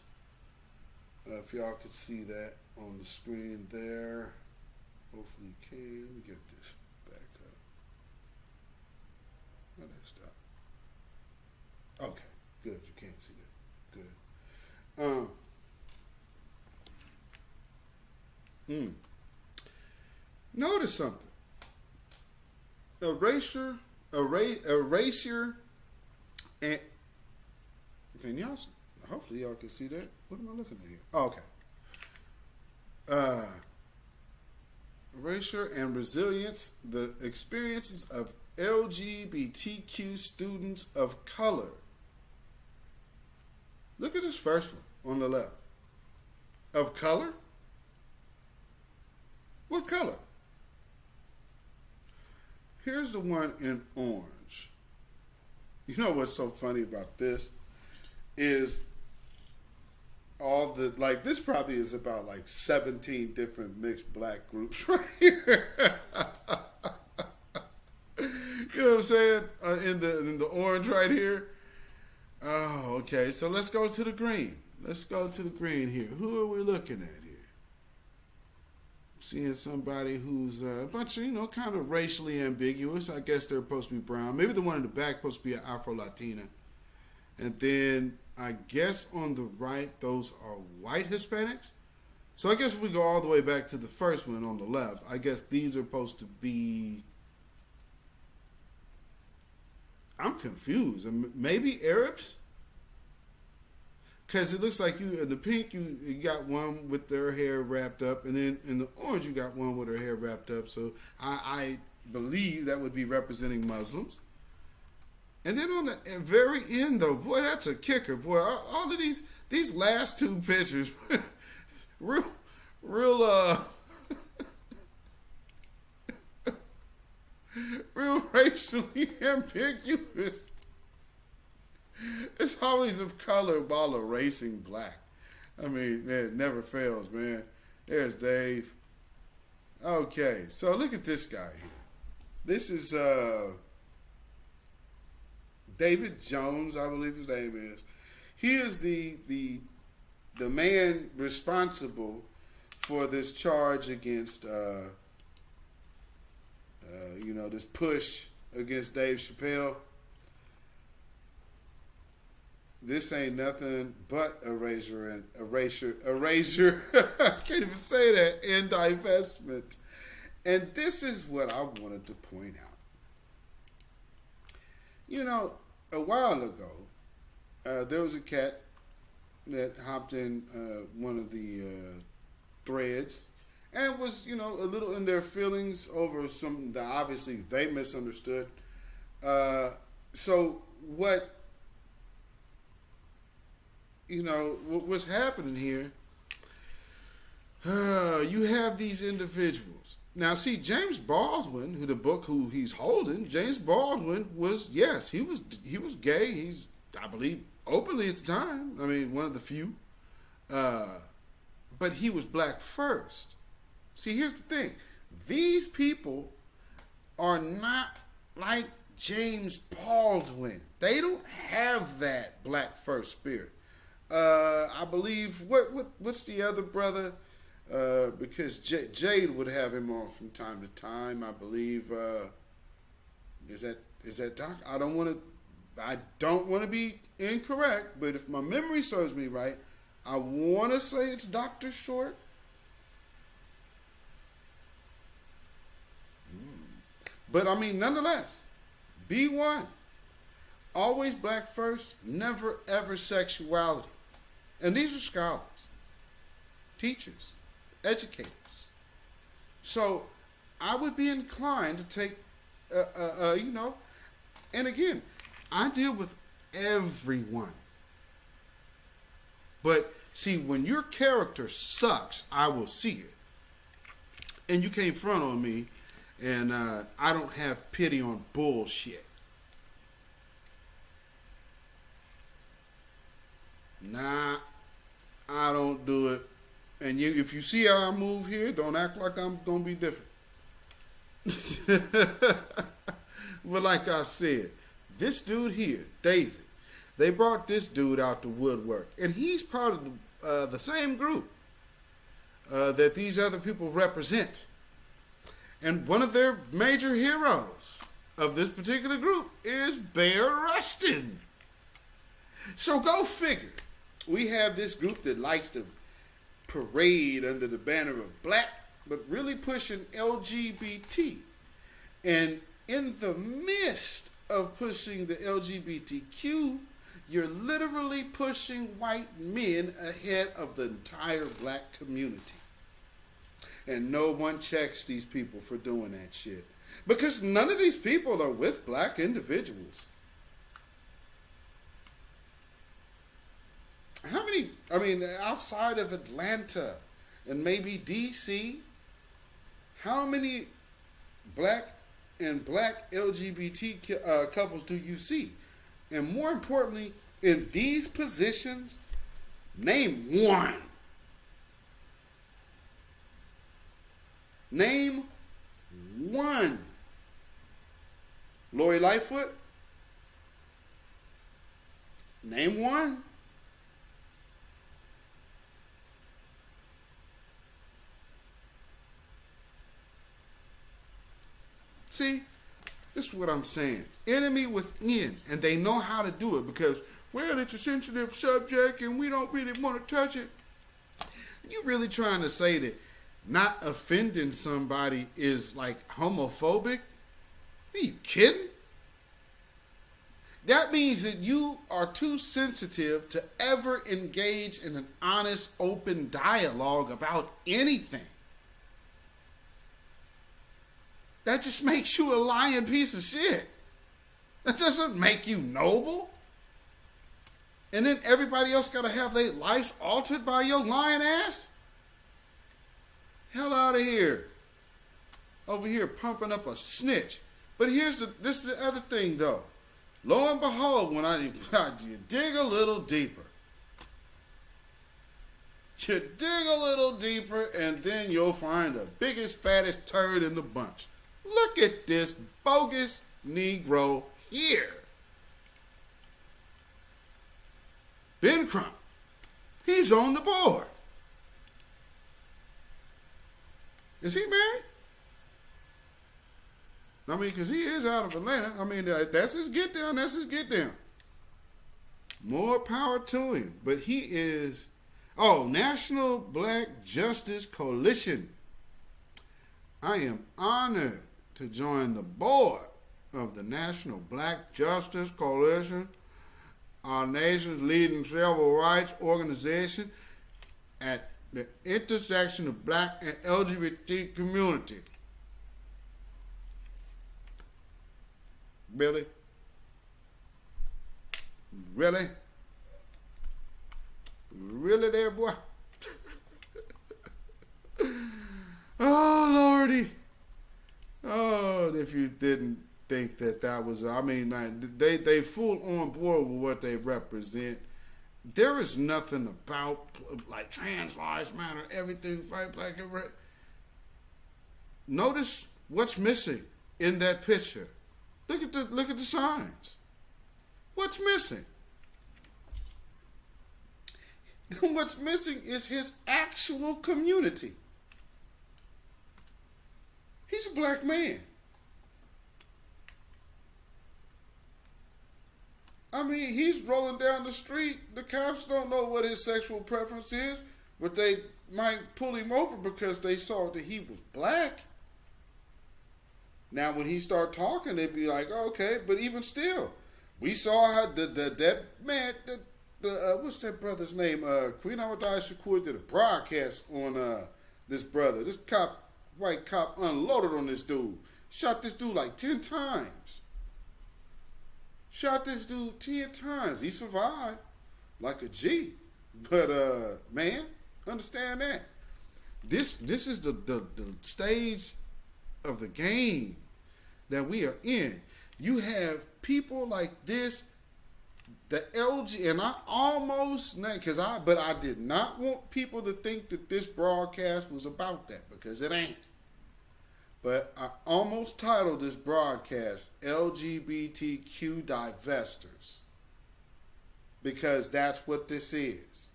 If y'all could see that on the screen there. Hopefully you can. Let me get this back up. Oh, that stopped. Okay, good. You can't see that. Good. Notice something. Erasure, and can y'all? Hopefully y'all can see that. What am I looking at here? Oh, okay. Erasure and resilience: the experiences of LGBTQ students of color. Look at this first one on the left. Of color? What color? Here's the one in orange. You know what's so funny about this is all the, like, this probably is about like 17 different mixed black groups right here. You know what I'm saying? In the orange right here. Oh, okay. So let's go to the green. Let's go to the green here. Who are we looking at here? Seeing somebody who's a bunch of, kind of racially ambiguous. I guess they're supposed to be brown. Maybe the one in the back supposed to be an Afro-Latina. And then I guess on the right, those are white Hispanics. So I guess if we go all the way back to the first one on the left, I guess these are supposed to be, I'm confused. Maybe Arabs? Because it looks like you, in the pink, you got one with their hair wrapped up, and then in the orange, you got one with her hair wrapped up. So I believe that would be representing Muslims. And then on the very end, though, boy, that's a kicker, boy. All of these last two pictures, real real racially ambiguous. It's always of color while erasing black. I mean, it never fails, man. There's Dave. Okay, so look at this guy here. This is David Jones, I believe his name is. He is the man responsible for this charge against this push against Dave Chappelle. This ain't nothing but erasure. I can't even say that. And divestment. And this is what I wanted to point out. You know, a while ago, there was a cat that hopped in one of the threads and was, a little in their feelings over something that obviously they misunderstood. So what's happening here, you have these individuals. Now, see, James Baldwin, who he's holding, James Baldwin was, yes, he was gay. He's, I believe, openly at the time. I mean, one of the few. But he was black first. See, here's the thing. These people are not like James Baldwin. They don't have that black first spirit. I believe, what's the other brother? Because Jade would have him on from time to time. I believe, is that Doc? I don't want to be incorrect, but if my memory serves me right, I want to say it's Dr. Short. But I mean, nonetheless, B1, always black first, never ever sexuality. And these are scholars, teachers, educators. So I would be inclined to take, and again, I deal with everyone. But see, when your character sucks, I will see it. And you can't front on me, and I don't have pity on bullshit. Nah, I don't do it. And if you see how I move here, don't act like I'm going to be different. But like I said, this dude here, David, they brought this dude out the woodwork. And he's part of the same group that these other people represent. And one of their major heroes of this particular group is Bear Rustin. So go figure. We have this group that likes to parade under the banner of black, but really pushing LGBT. And in the midst of pushing the LGBTQ, you're literally pushing white men ahead of the entire black community. And no one checks these people for doing that shit. Because none of these people are with black individuals. How many, outside of Atlanta and maybe DC, how many black LGBT couples do you see? And more importantly, in these positions, name one. Name one. Lori Lightfoot? Name one. See, This is what I'm saying. Enemy within, and they know how to do it because, well, it's a sensitive subject and we don't really want to touch it. You really trying to say that not offending somebody is like homophobic? Are you kidding? That means that you are too sensitive to ever engage in an honest, open dialogue about anything. That just makes you a lying piece of shit. That doesn't make you noble. And then everybody else got to have their lives altered by your lying ass? Hell out of here. Over here pumping up a snitch. But this is the other thing though. Lo and behold, when you dig a little deeper. You dig a little deeper and then you'll find the biggest, fattest turd in the bunch. Look at this bogus Negro here. Ben Crump. He's on the board. Is he married? I mean, because he is out of Atlanta. I mean, that's his get down. That's his get down. More power to him. But he is, National Black Justice Coalition. I am honored to join the board of the National Black Justice Coalition, our nation's leading civil rights organization at the intersection of black and LGBT community. Really? Really? Really there, boy? Oh, Lordy. Oh, if you didn't think that was, I mean, man, they full on board with what they represent. There is nothing about, like, trans lives matter, everything, fight black and red. Notice what's missing in that picture. Look at the signs. What's missing? What's missing is his actual community. He's a black man. I mean, he's rolling down the street. The cops don't know what his sexual preference is, but they might pull him over because they saw that he was black. Now, when he start talking, they'd be like, oh, okay, but even still, we saw how that man, what's that brother's name? Queen Amadai Shakur did a broadcast on this brother. This white cop unloaded on this dude. Shot this dude like 10 times. Shot this dude 10 times. He survived like a G. But, man, understand that. This is the stage of the game that we are in. You have people like this, the LG, and I almost, but I did not want people to think that this broadcast was about that, because it ain't. But I almost titled this broadcast LGBTQ Divestors, because that's what this is.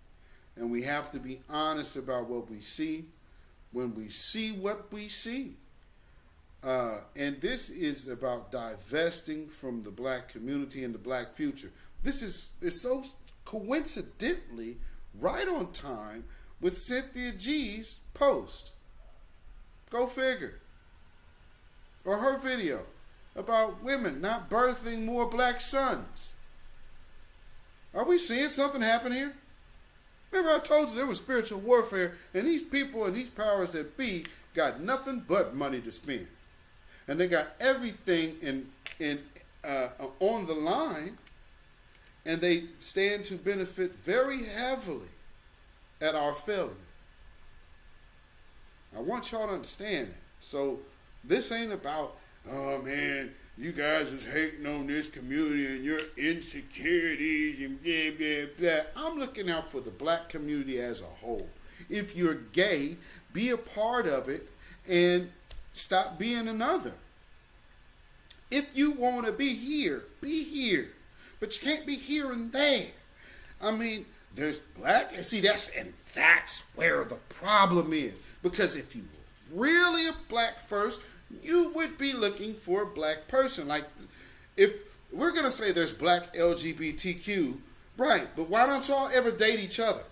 And we have to be honest about what we see when we see what we see. And this is about divesting from the black community and the black future. It's so coincidentally right on time with Cynthia G's post. Go figure. Or her video about women not birthing more black sons. Are we seeing something happen here? Remember I told you there was spiritual warfare, and these people and these powers that be got nothing but money to spend. And they got everything on the line, and they stand to benefit very heavily at our failure. I want y'all to understand that. So this ain't about, oh man, you guys is hating on this community and your insecurities and blah, blah, blah. I'm looking out for the black community as a whole. If you're gay, be a part of it and stop being another. If you want to be here, be here. But you can't be here and there. I mean, there's black, and that's where the problem is. Because if you really are black first, you would be looking for a black person. Like, if we're going to say there's black LGBTQ, right, but why don't y'all ever date each other?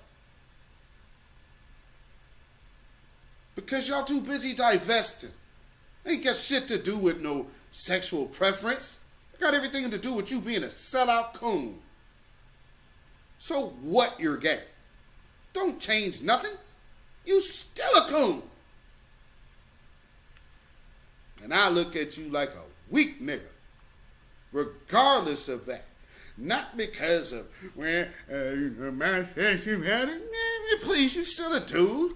Because y'all too busy divesting. Ain't got shit to do with no sexual preference. It got everything to do with you being a sellout coon. So what, you're gay? Don't change nothing. You still a coon. And I look at you like a weak nigga, regardless of that. Not because of where my sexuality. Man, please, you still a dude.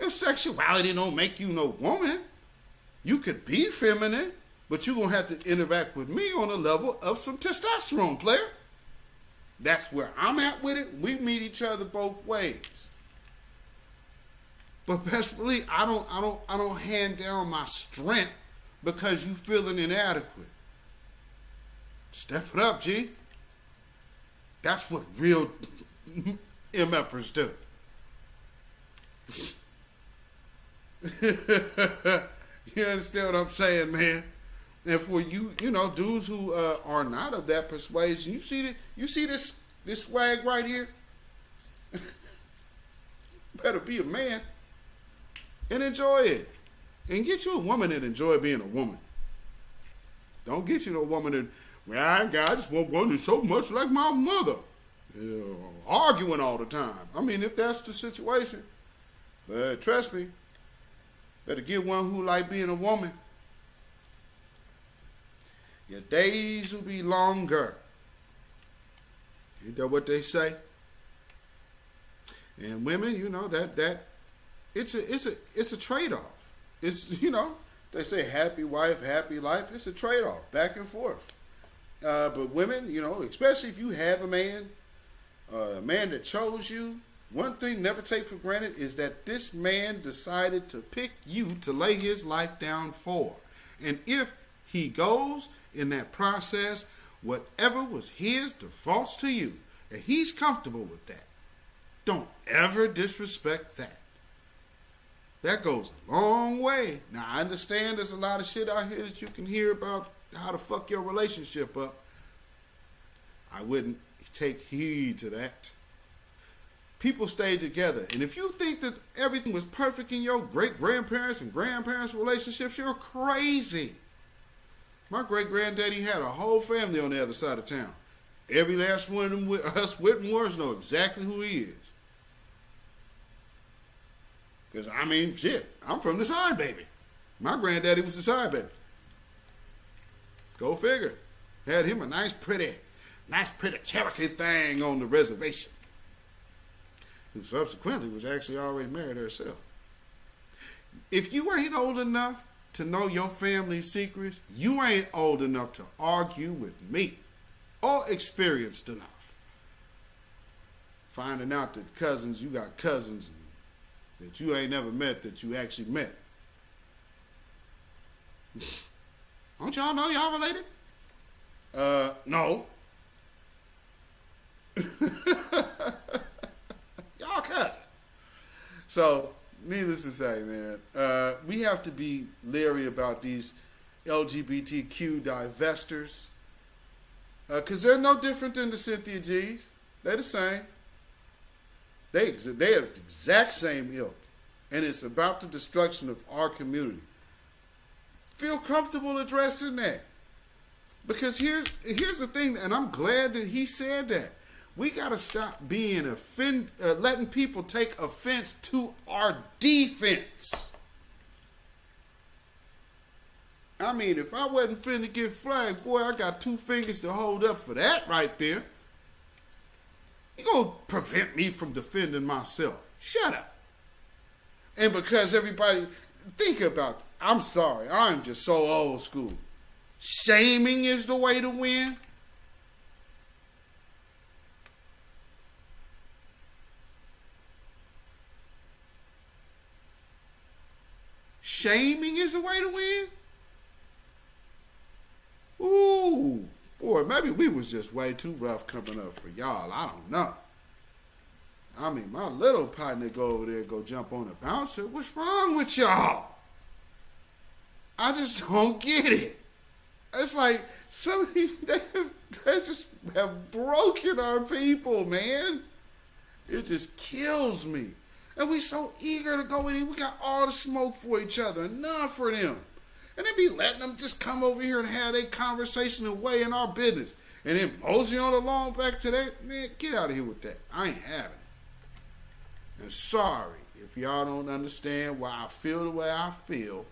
Your sexuality don't make you no woman. You could be feminine, but you're going to have to interact with me on a level of some testosterone, player. That's where I'm at with it. We meet each other both ways. But best believe I don't hand down my strength because you feeling inadequate. Step it up, G. That's what real MFers do. You understand what I'm saying, man? And for you, dudes who are not of that persuasion, you see this swag right here? Better be a man and enjoy it. And get you a woman that enjoy being a woman. Don't get you no woman that, well, I just want one that's so much like my mother. Arguing all the time. I mean, if that's the situation, trust me, better get one who like being a woman. Your days will be longer. Ain't that what they say? And women, that it's a trade-off. It's, they say happy wife, happy life. It's a trade-off, back and forth. But women, especially if you have a man that chose you, one thing never take for granted is that this man decided to pick you to lay his life down for. And if he goes in that process, whatever was his defaults to you, and he's comfortable with that, don't ever disrespect that. That goes a long way. Now, I understand there's a lot of shit out here that you can hear about how to fuck your relationship up. I wouldn't take heed to that. People stay together. And if you think that everything was perfect in your great-grandparents and grandparents' relationships, you're crazy. My great-granddaddy had a whole family on the other side of town. Every last one of them, us Whitmores, know exactly who he is. Because, I'm from the side, baby. My granddaddy was the side, baby. Go figure. Had him a nice pretty Cherokee thing on the reservation. Who subsequently was actually already married herself. If you ain't old enough to know your family's secrets, you ain't old enough to argue with me, or experienced enough. Finding out that you got cousins that you ain't never met that you actually met. Don't y'all know y'all related? No. Y'all cousin. So, needless to say, man, we have to be leery about these LGBTQ divestors. Because they're no different than the Cynthia G's. They're the same. They are the exact same ilk. And it's about the destruction of our community. Feel comfortable addressing that. Because here's the thing, and I'm glad that he said that. We got to stop being letting people take offense to our defense. I mean, if I wasn't finna get flagged, boy, I got 2 fingers to hold up for that right there. You gonna prevent me from defending myself. Shut up. And because everybody, think about, I'm sorry, I'm just so old school. Shaming is the way to win. Shaming is the way to win? Ooh, boy, maybe we was just way too rough coming up for y'all. I don't know. I mean, my little partner go over there, go jump on a bouncer. What's wrong with y'all? I just don't get it. It's like some of these, they just have broken our people, man. It just kills me. And we so eager to go in here. We got all the smoke for each other and none for them. And they be letting them just come over here and have their conversation and weigh in our business. And then mosey on along back to that. Man, get out of here with that. I ain't having it. And sorry if y'all don't understand why I feel the way I feel.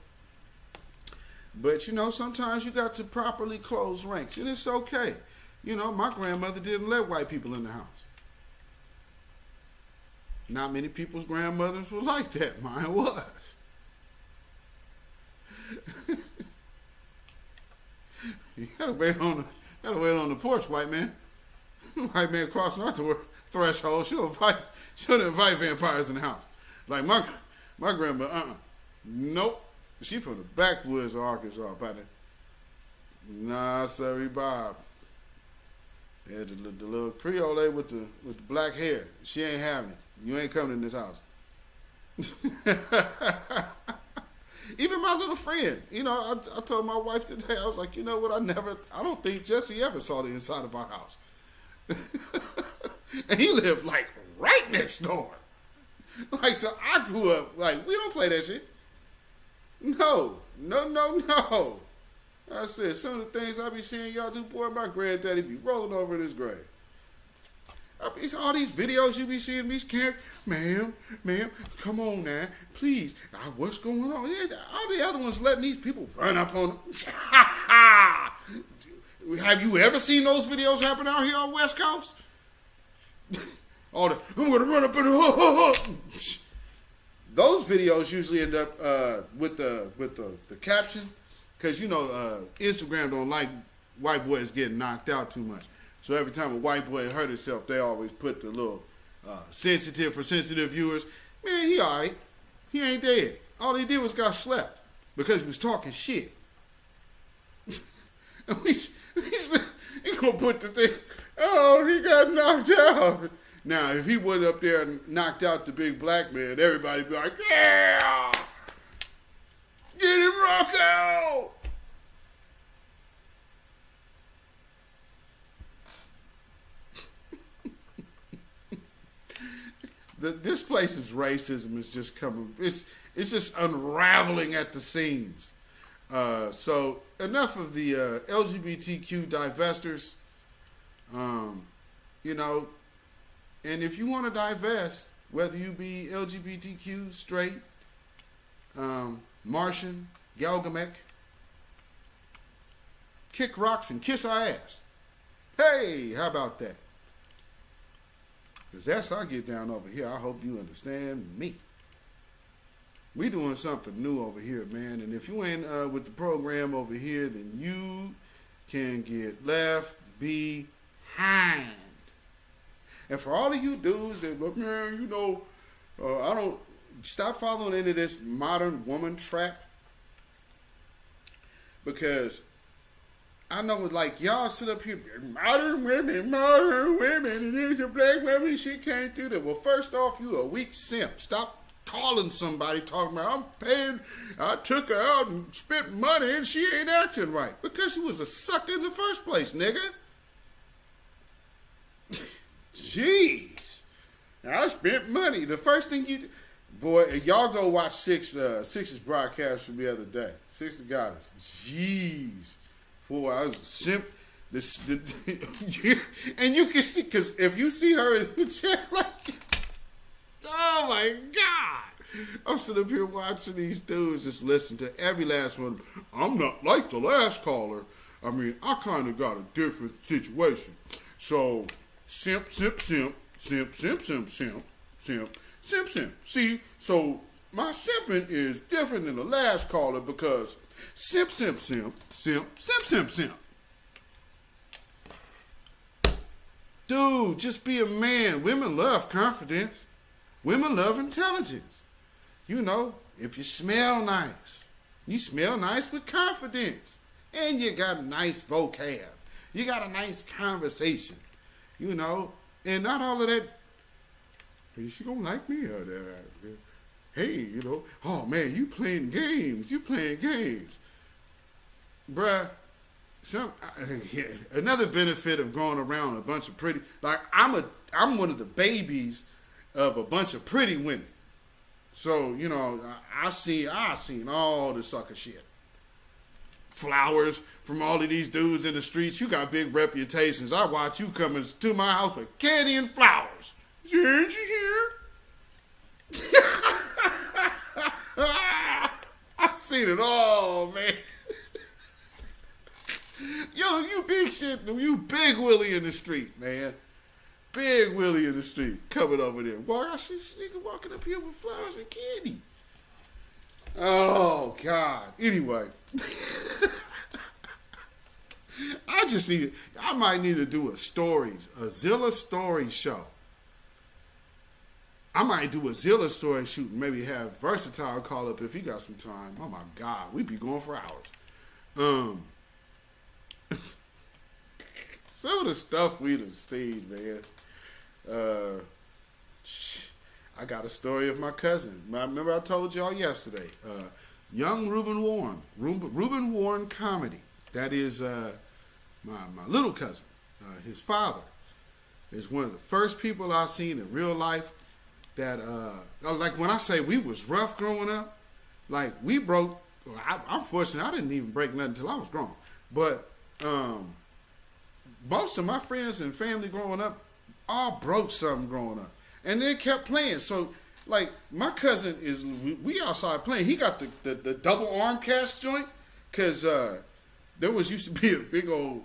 But, you know, sometimes you got to properly close ranks. And it's okay. You know, my grandmother didn't let white people in the house. Not many people's grandmothers were like that. Mine was. You gotta wait on the porch, white man. White man crossing our threshold. She'll invite vampires in the house. Like my grandma, nope. She from the backwoods of Arkansas, buddy. Nah, sorry, Bob. Yeah, the little Creole lady with the black hair. She ain't having it. You ain't coming in this house. Even my little friend, you know, I told my wife today, I was like, you know what, I don't think Jesse ever saw the inside of our house. And he lived like right next door. Like, so I grew up, like, we don't play that shit. No. I said, some of the things I be seeing y'all do, boy, my granddaddy be rolling over in his grave. It's all these videos you be seeing, these characters. Ma'am, come on now, please. What's going on? Yeah, all the other ones letting these people run up on them. Have you ever seen those videos happen out here on West Coast? I'm going to run up in the Those videos usually end up with the caption, because, you know, Instagram don't like white boys getting knocked out too much. So every time a white boy hurt himself, they always put the little sensitive for sensitive viewers. Man, he all right. He ain't dead. All he did was got slept because he was talking shit. And he gonna put the thing, oh, he got knocked out. Now, if he went up there and knocked out the big black man, everybody be like, yeah! Get him, Rocco! This place's racism is just coming. It's just unraveling at the seams. So enough of the LGBTQ divestors. You know, and if you want to divest, whether you be LGBTQ, straight, Martian, Galgamech, kick rocks and kiss our ass. Hey, how about that? Because that's how I get down over here. I hope you understand me. We doing something new over here, man. And if you ain't with the program over here, then you can get left behind. And for all of you dudes that look, man, you know, I don't, stop following into this modern woman trap. Because I know, like, y'all sit up here, modern women, and there's a black woman, she can't do that. Well, first off, you a weak simp. Stop calling somebody, talking about, I took her out and spent money and she ain't acting right. Because she was a sucker in the first place, nigga. Jeez. I spent money. The first thing you do, boy, y'all go watch Six's broadcast from the other day. Six the Goddess. Jeez. Boy, I was a simp. And you can see, because if you see her in the chair, like, oh my God. I'm sitting up here watching these dudes just listen to every last one. I'm not like the last caller. I mean, I kind of got a different situation. So, simp. See, so my simping is different than the last caller because simp. Dude, just be a man. Women love confidence. Women love intelligence. You know, if you smell nice with confidence. And you got a nice vocab. You got a nice conversation. You know, and not all of that, is she gonna like me? Or hey, you know, oh man, you playing games. bruh, another benefit of growing around a bunch of pretty, like I'm one of the babies of a bunch of pretty women. So, you know, I seen all the sucker shit. Flowers from all of these dudes in the streets. You got big reputations. I watch you coming to my house with candy and flowers. Did you hear? I seen it all, man. Yo, you big shit, you big Willie in the street, man. Big Willie in the street coming over there. Boy, I see this nigga walking up here with flowers and candy. Oh, God. Anyway. I might need to do a Zilla story show. I might do a Zilla story shoot and maybe have Versatile call up if he got some time. Oh, my God. We be going for hours. Some of the stuff we done seen, man. I got a story of my cousin. Remember I told y'all yesterday. Young Reuben Warren. Reuben Warren comedy. That is my little cousin. His father is one of the first people I seen in real life that, like when I say we was rough growing up, like we broke, I'm fortunate I didn't even break nothing until I was grown. But most of my friends and family growing up all broke something growing up. And they kept playing. So, like, my cousin we outside playing. He got the double arm cast joint. Because there used to be a big old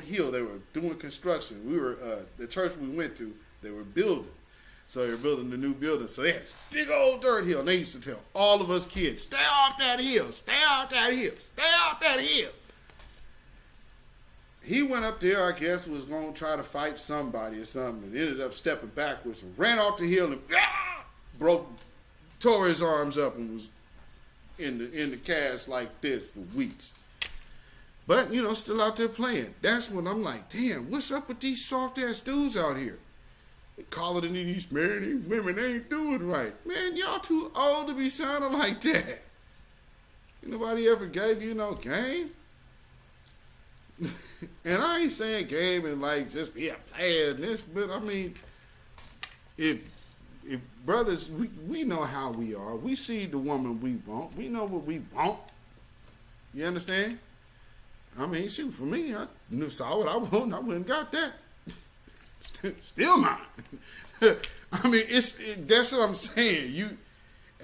hill. They were doing construction. We were, the church we went to, they were building. So they were building the new building. So they had this big old dirt hill. And they used to tell all of us kids, stay off that hill, stay off that hill, stay off that hill. He went up there, I guess, was going to try to fight somebody or something, and ended up stepping backwards and ran off the hill and tore his arms up and was in the cast like this for weeks. But, you know, still out there playing. That's when I'm like, damn, what's up with these soft-ass dudes out here? They calling in these, man, these women, they ain't doing right. Man, y'all too old to be sounding like that. Nobody ever gave you no game? And I ain't saying game and like just be a player in this, but I mean, if brothers, we know how we are. We see the woman we want. We know what we want. You understand? I mean, shoot, for me, I saw what I want. And I went and got that. Still mine. I mean, that's what I'm saying.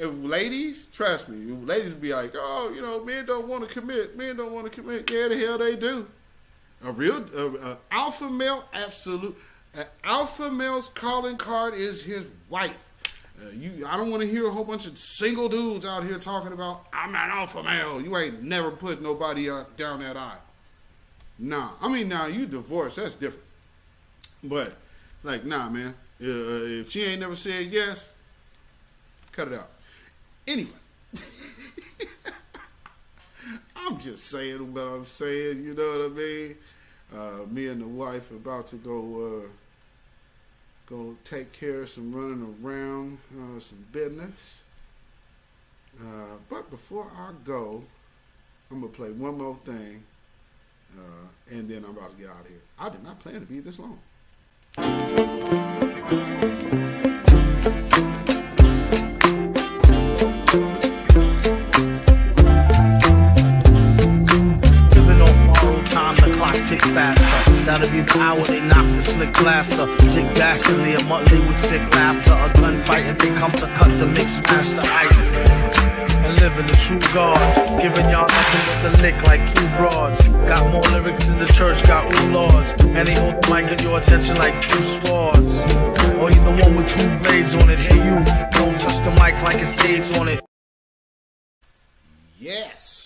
Ladies, trust me, ladies be like, oh, you know, men don't want to commit. Men don't want to commit. Yeah, the hell they do. A real alpha male, absolute. An alpha male's calling card is his wife. I don't want to hear a whole bunch of single dudes out here talking about, I'm an alpha male. You ain't never put nobody down that aisle. Nah. I mean, now you divorced, that's different. But, like, nah, man. If she ain't never said yes, cut it out. Anyway. I'm just saying what I'm saying, you know what I mean? Me and the wife about to go take care of some running around, some business. But before I go, I'm going to play one more thing, and then I'm about to get out of here. I did not plan to be this long. Tick faster. That'll be the hour they knock the slick blaster. Dick dastardly, a Muttley with sick laughter. A gunfight and they come to cut the mix master. And living the true gods. Giving y'all nothing but the lick like two broads. Got more lyrics than the church got ooh lords. And they hold the mic at your attention like two swords. Or you the one with two blades on it. Hey you, don't touch the mic like it's AIDS on it. Yes.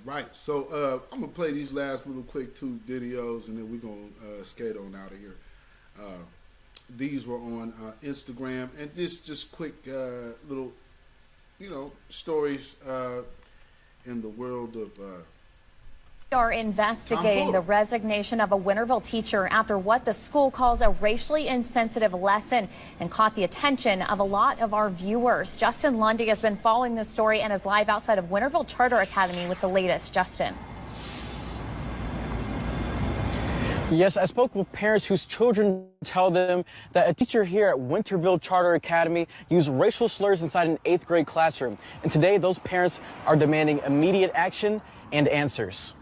Right, so I'm going to play these last little quick two videos and then we're going to skate on out of here. These were on Instagram, and this just quick little, you know, stories in the world of Are investigating the resignation of a Winterville teacher after what the school calls a racially insensitive lesson and caught the attention of a lot of our viewers. Justin Lundy has been following this story and is live outside of Winterville Charter Academy with the latest. Justin. Yes, I spoke with parents whose children tell them that a teacher here at Winterville Charter Academy used racial slurs inside an 8th grade classroom. And today, those parents are demanding immediate action and answers.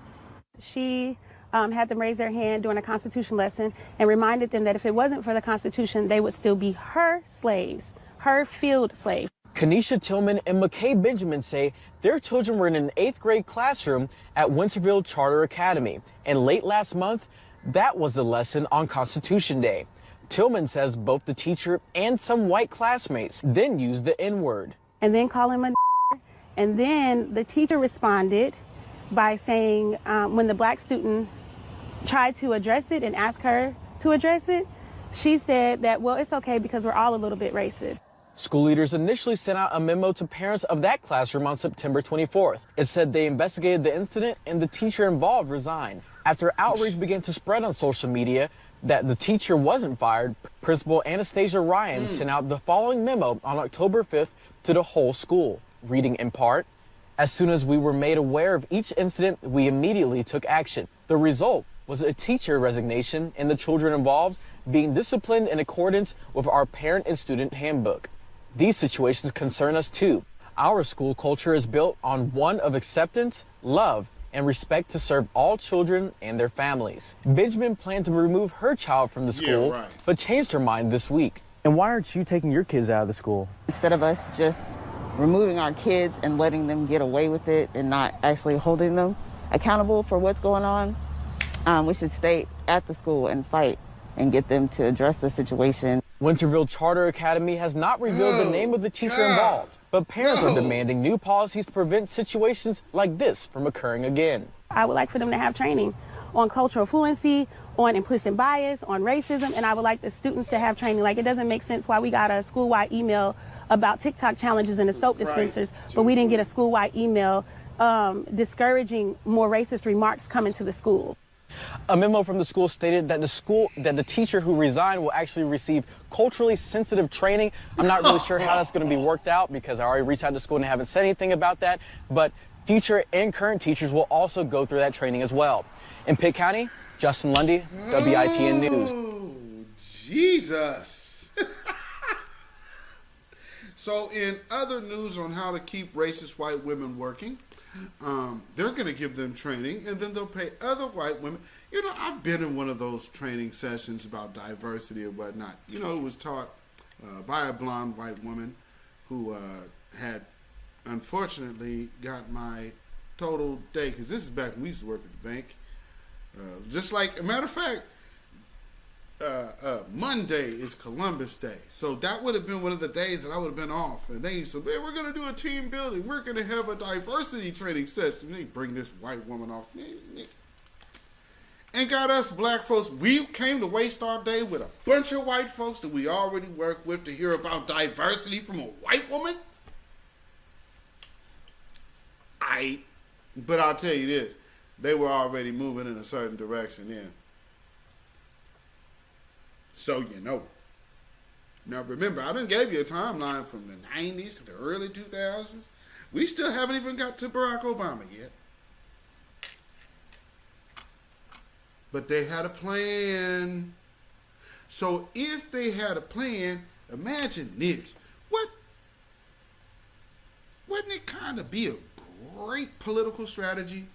She had them raise their hand during a Constitution lesson and reminded them that if it wasn't for the Constitution, they would still be her slaves, her field slaves. Kanisha Tillman and McKay Benjamin say their children were in an 8th grade classroom at Winterville Charter Academy. And late last month, that was the lesson on Constitution Day. Tillman says both the teacher and some white classmates then used the N-word. And then call him a and then the teacher responded by saying when the black student tried to address it and asked her to address it, she said that, well, it's okay because we're all a little bit racist. School leaders initially sent out a memo to parents of that classroom on September 24th. It said they investigated the incident and the teacher involved resigned. After outrage began to spread on social media that the teacher wasn't fired, Principal Anastasia Ryan sent out the following memo on October 5th to the whole school, reading in part, "As soon as we were made aware of each incident, we immediately took action. The result was a teacher resignation and the children involved being disciplined in accordance with our parent and student handbook. These situations concern us too. Our school culture is built on one of acceptance, love, and respect to serve all children and their families." Benjamin planned to remove her child from the school, but changed her mind this week. And why aren't you taking your kids out of the school? Instead of us just removing our kids and letting them get away with it and not actually holding them accountable for what's going on, we should stay at the school and fight and get them to address the situation. Winterville Charter Academy has not revealed the name of the teacher involved, but parents are demanding new policies to prevent situations like this from occurring again. I would like for them to have training on cultural fluency, on implicit bias, on racism, and I would like the students to have training. Like, it doesn't make sense why we got a school-wide email about TikTok challenges in the soap dispensers, but we didn't get a school-wide email discouraging more racist remarks coming to the school. A memo from the school stated that the teacher who resigned will actually receive culturally sensitive training. I'm not really sure how that's going to be worked out because I already reached out to school and haven't said anything about that, but future and current teachers will also go through that training as well. In Pitt County, Justin Lundy, WITN News. Oh, Jesus. So in other news on how to keep racist white women working, they're going to give them training, and then they'll pay other white women. You know, I've been in one of those training sessions about diversity and whatnot. You know, it was taught by a blonde white woman who had, unfortunately, got my total day, because this is back when we used to work at the bank. Just like, a matter of fact, Monday is Columbus Day, so that would have been one of the days that I would have been off. And they used to, man, we're going to do a team building. We're going to have a diversity training session. They bring this white woman off and got us black folks. We came to waste our day with a bunch of white folks that we already work with to hear about diversity from a white woman. But I'll tell you this, they were already moving in a certain direction then. So you know. Now remember, I done gave you a timeline from the 90s to the early 2000s. We still haven't even got to Barack Obama yet. But they had a plan. So if they had a plan, imagine this. Wouldn't it kind of be a great political strategy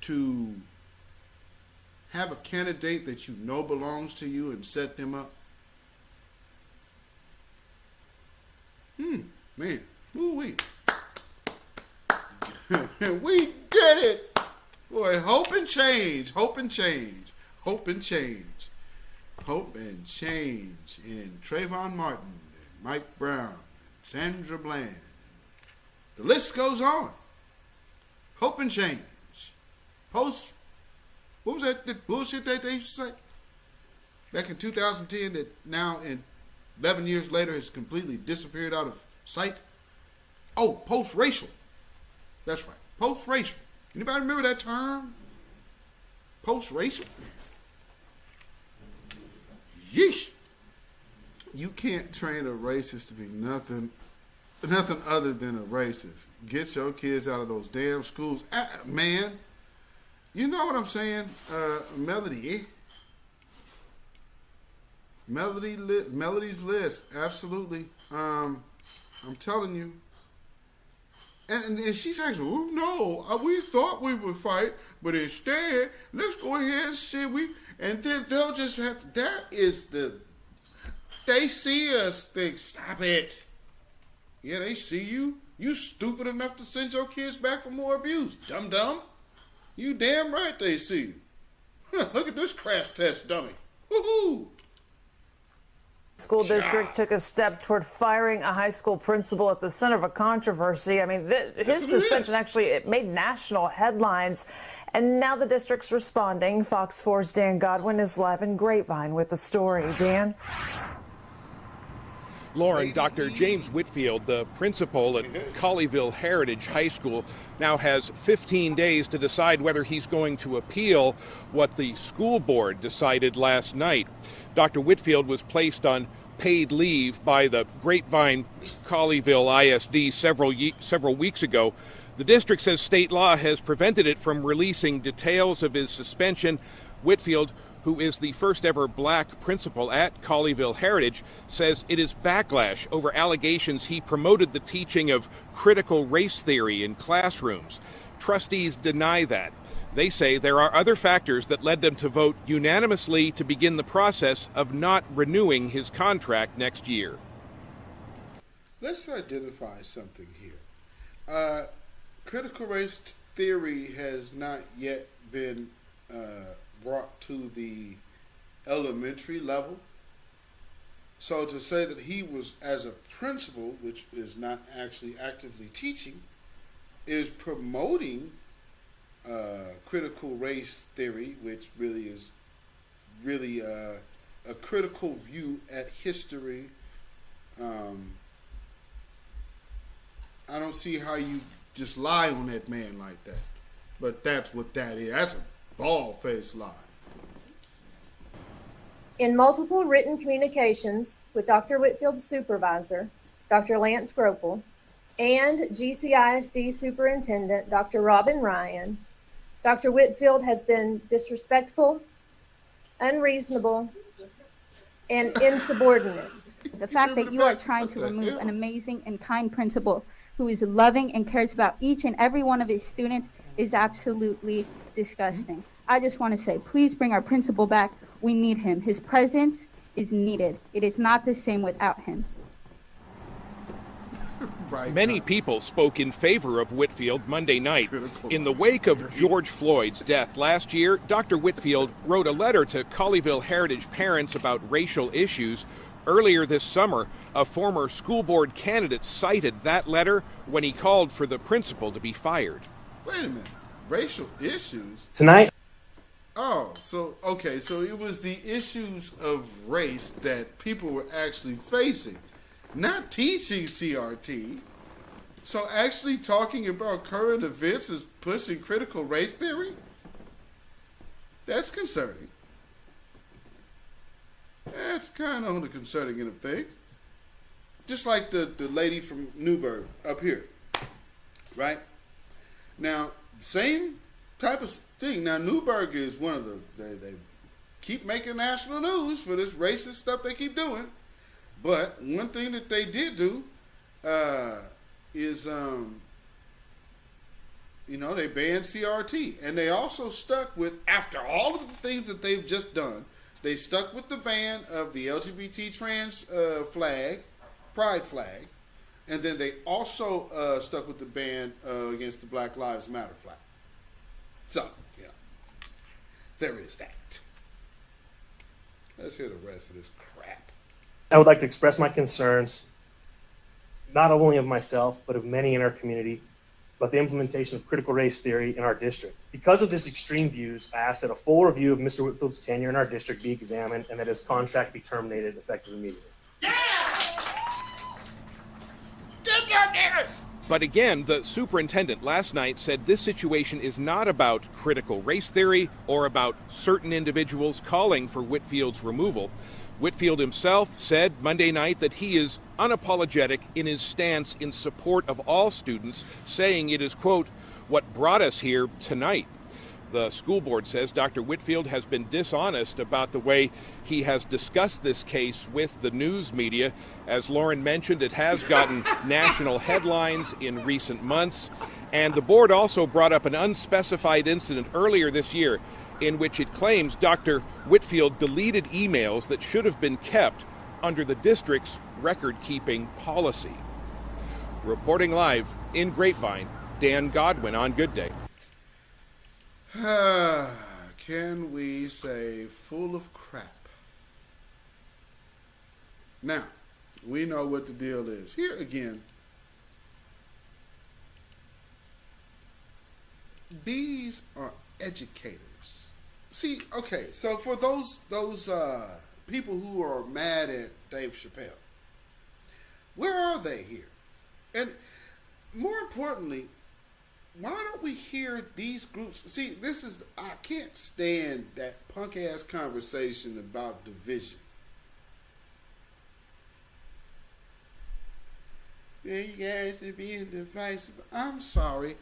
to have a candidate that you know belongs to you and set them up? Man, ooh-wee. We did it. Boy, hope and change, hope and change, hope and change, hope and change in Trayvon Martin and Mike Brown and Sandra Bland. The list goes on. Hope and change. Post, what was that the bullshit that they used to say? Back in 2010 that now in 11 years later has completely disappeared out of sight? Oh, post-racial. That's right, post-racial. Anybody remember that term? post-racial. Yeesh. You can't train a racist to be nothing other than a racist. Get your kids out of those damn schools. Man, you know what I'm saying? Melody, Melody's list, absolutely. I'm telling you. And she's actually, oh no, we thought we would fight, but instead, let's go ahead and see and then they'll just have to, they see us, think, stop it. Yeah, they see you. You stupid enough to send your kids back for more abuse, dum-dum. You damn right they see you. Look at this crash test dummy. Woohoo! School district took a step toward firing a high school principal at the center of a controversy. I mean, his suspension actually it made national headlines. And now the district's responding. Fox 4's Dan Godwin is live in Grapevine with the story. Dan? Lauren, Dr. James Whitfield, the principal at Colleyville Heritage High School, now has 15 days to decide whether he's going to appeal what the school board decided last night. Dr. Whitfield was placed on paid leave by the Grapevine Colleyville ISD several weeks ago. The district says state law has prevented it from releasing details of his suspension. Whitfield, who is the first ever black principal at Colleyville Heritage, says it is backlash over allegations he promoted the teaching of critical race theory in classrooms. Trustees deny that. They say there are other factors that led them to vote unanimously to begin the process of not renewing his contract next year. Let's identify something here. Critical race theory has not yet been brought to the elementary level. So to say that he was, as a principal, which is not actually actively teaching, is promoting critical race theory, which really is a critical view at history. I don't see how you just lie on that man like that. But that's what that is. That's a bald-faced lie. In multiple written communications with Dr. Whitfield's supervisor, Dr. Lance Gropel, and GCISD Superintendent Dr. Robin Ryan, Dr. Whitfield has been disrespectful, unreasonable, and insubordinate. The fact that you are trying to remove an amazing and kind principal who is loving and cares about each and every one of his students is absolutely disgusting. I just want to say, please bring our principal back. We need him. His presence is needed. It is not the same without him. Many people spoke in favor of Whitfield Monday night. In the wake of George Floyd's death last year, Dr. Whitfield wrote a letter to Colleyville Heritage parents about racial issues. Earlier this summer, a former school board candidate cited that letter when he called for the principal to be fired. Wait a minute. Racial issues? Tonight? Oh, so it was the issues of race that people were actually facing. Not teaching CRT. So actually talking about current events is pushing critical race theory? That's concerning. That's kind of on the concerning end of things. Just like the lady from Newburgh up here. Right? Now, same type of thing. Now, Newburgh is one of they keep making national news for this racist stuff they keep doing. But one thing that they did do is, they banned CRT. And they also stuck with, after all of the things that they've just done, they stuck with the ban of the LGBT trans flag, pride flag. And then they also stuck with the ban against the Black Lives Matter flag. So, there is that. Let's hear the rest of this crap. I would like to express my concerns, not only of myself, but of many in our community, about the implementation of critical race theory in our district. Because of this extreme views, I ask that a full review of Mr. Whitfield's tenure in our district be examined and that his contract be terminated effective immediately. Get down there! But again, the superintendent last night said this situation is not about critical race theory or about certain individuals calling for Whitfield's removal. Whitfield himself said Monday night that he is unapologetic in his stance in support of all students, saying it is, quote, what brought us here tonight. The school board says Dr. Whitfield has been dishonest about the way he has discussed this case with the news media. As Lauren mentioned, it has gotten national headlines in recent months. And the board also brought up an unspecified incident earlier this year in which it claims Dr. Whitfield deleted emails that should have been kept under the district's record-keeping policy. Reporting live in Grapevine, Dan Godwin on Good Day. Can we say full of crap? Now, we know what the deal is. Here again, these are educators. See, okay, so for those people who are mad at Dave Chappelle, where are they here? And more importantly, why don't we hear these groups? See, I can't stand that punk ass conversation about division. Yeah, you guys are being divisive. I'm sorry.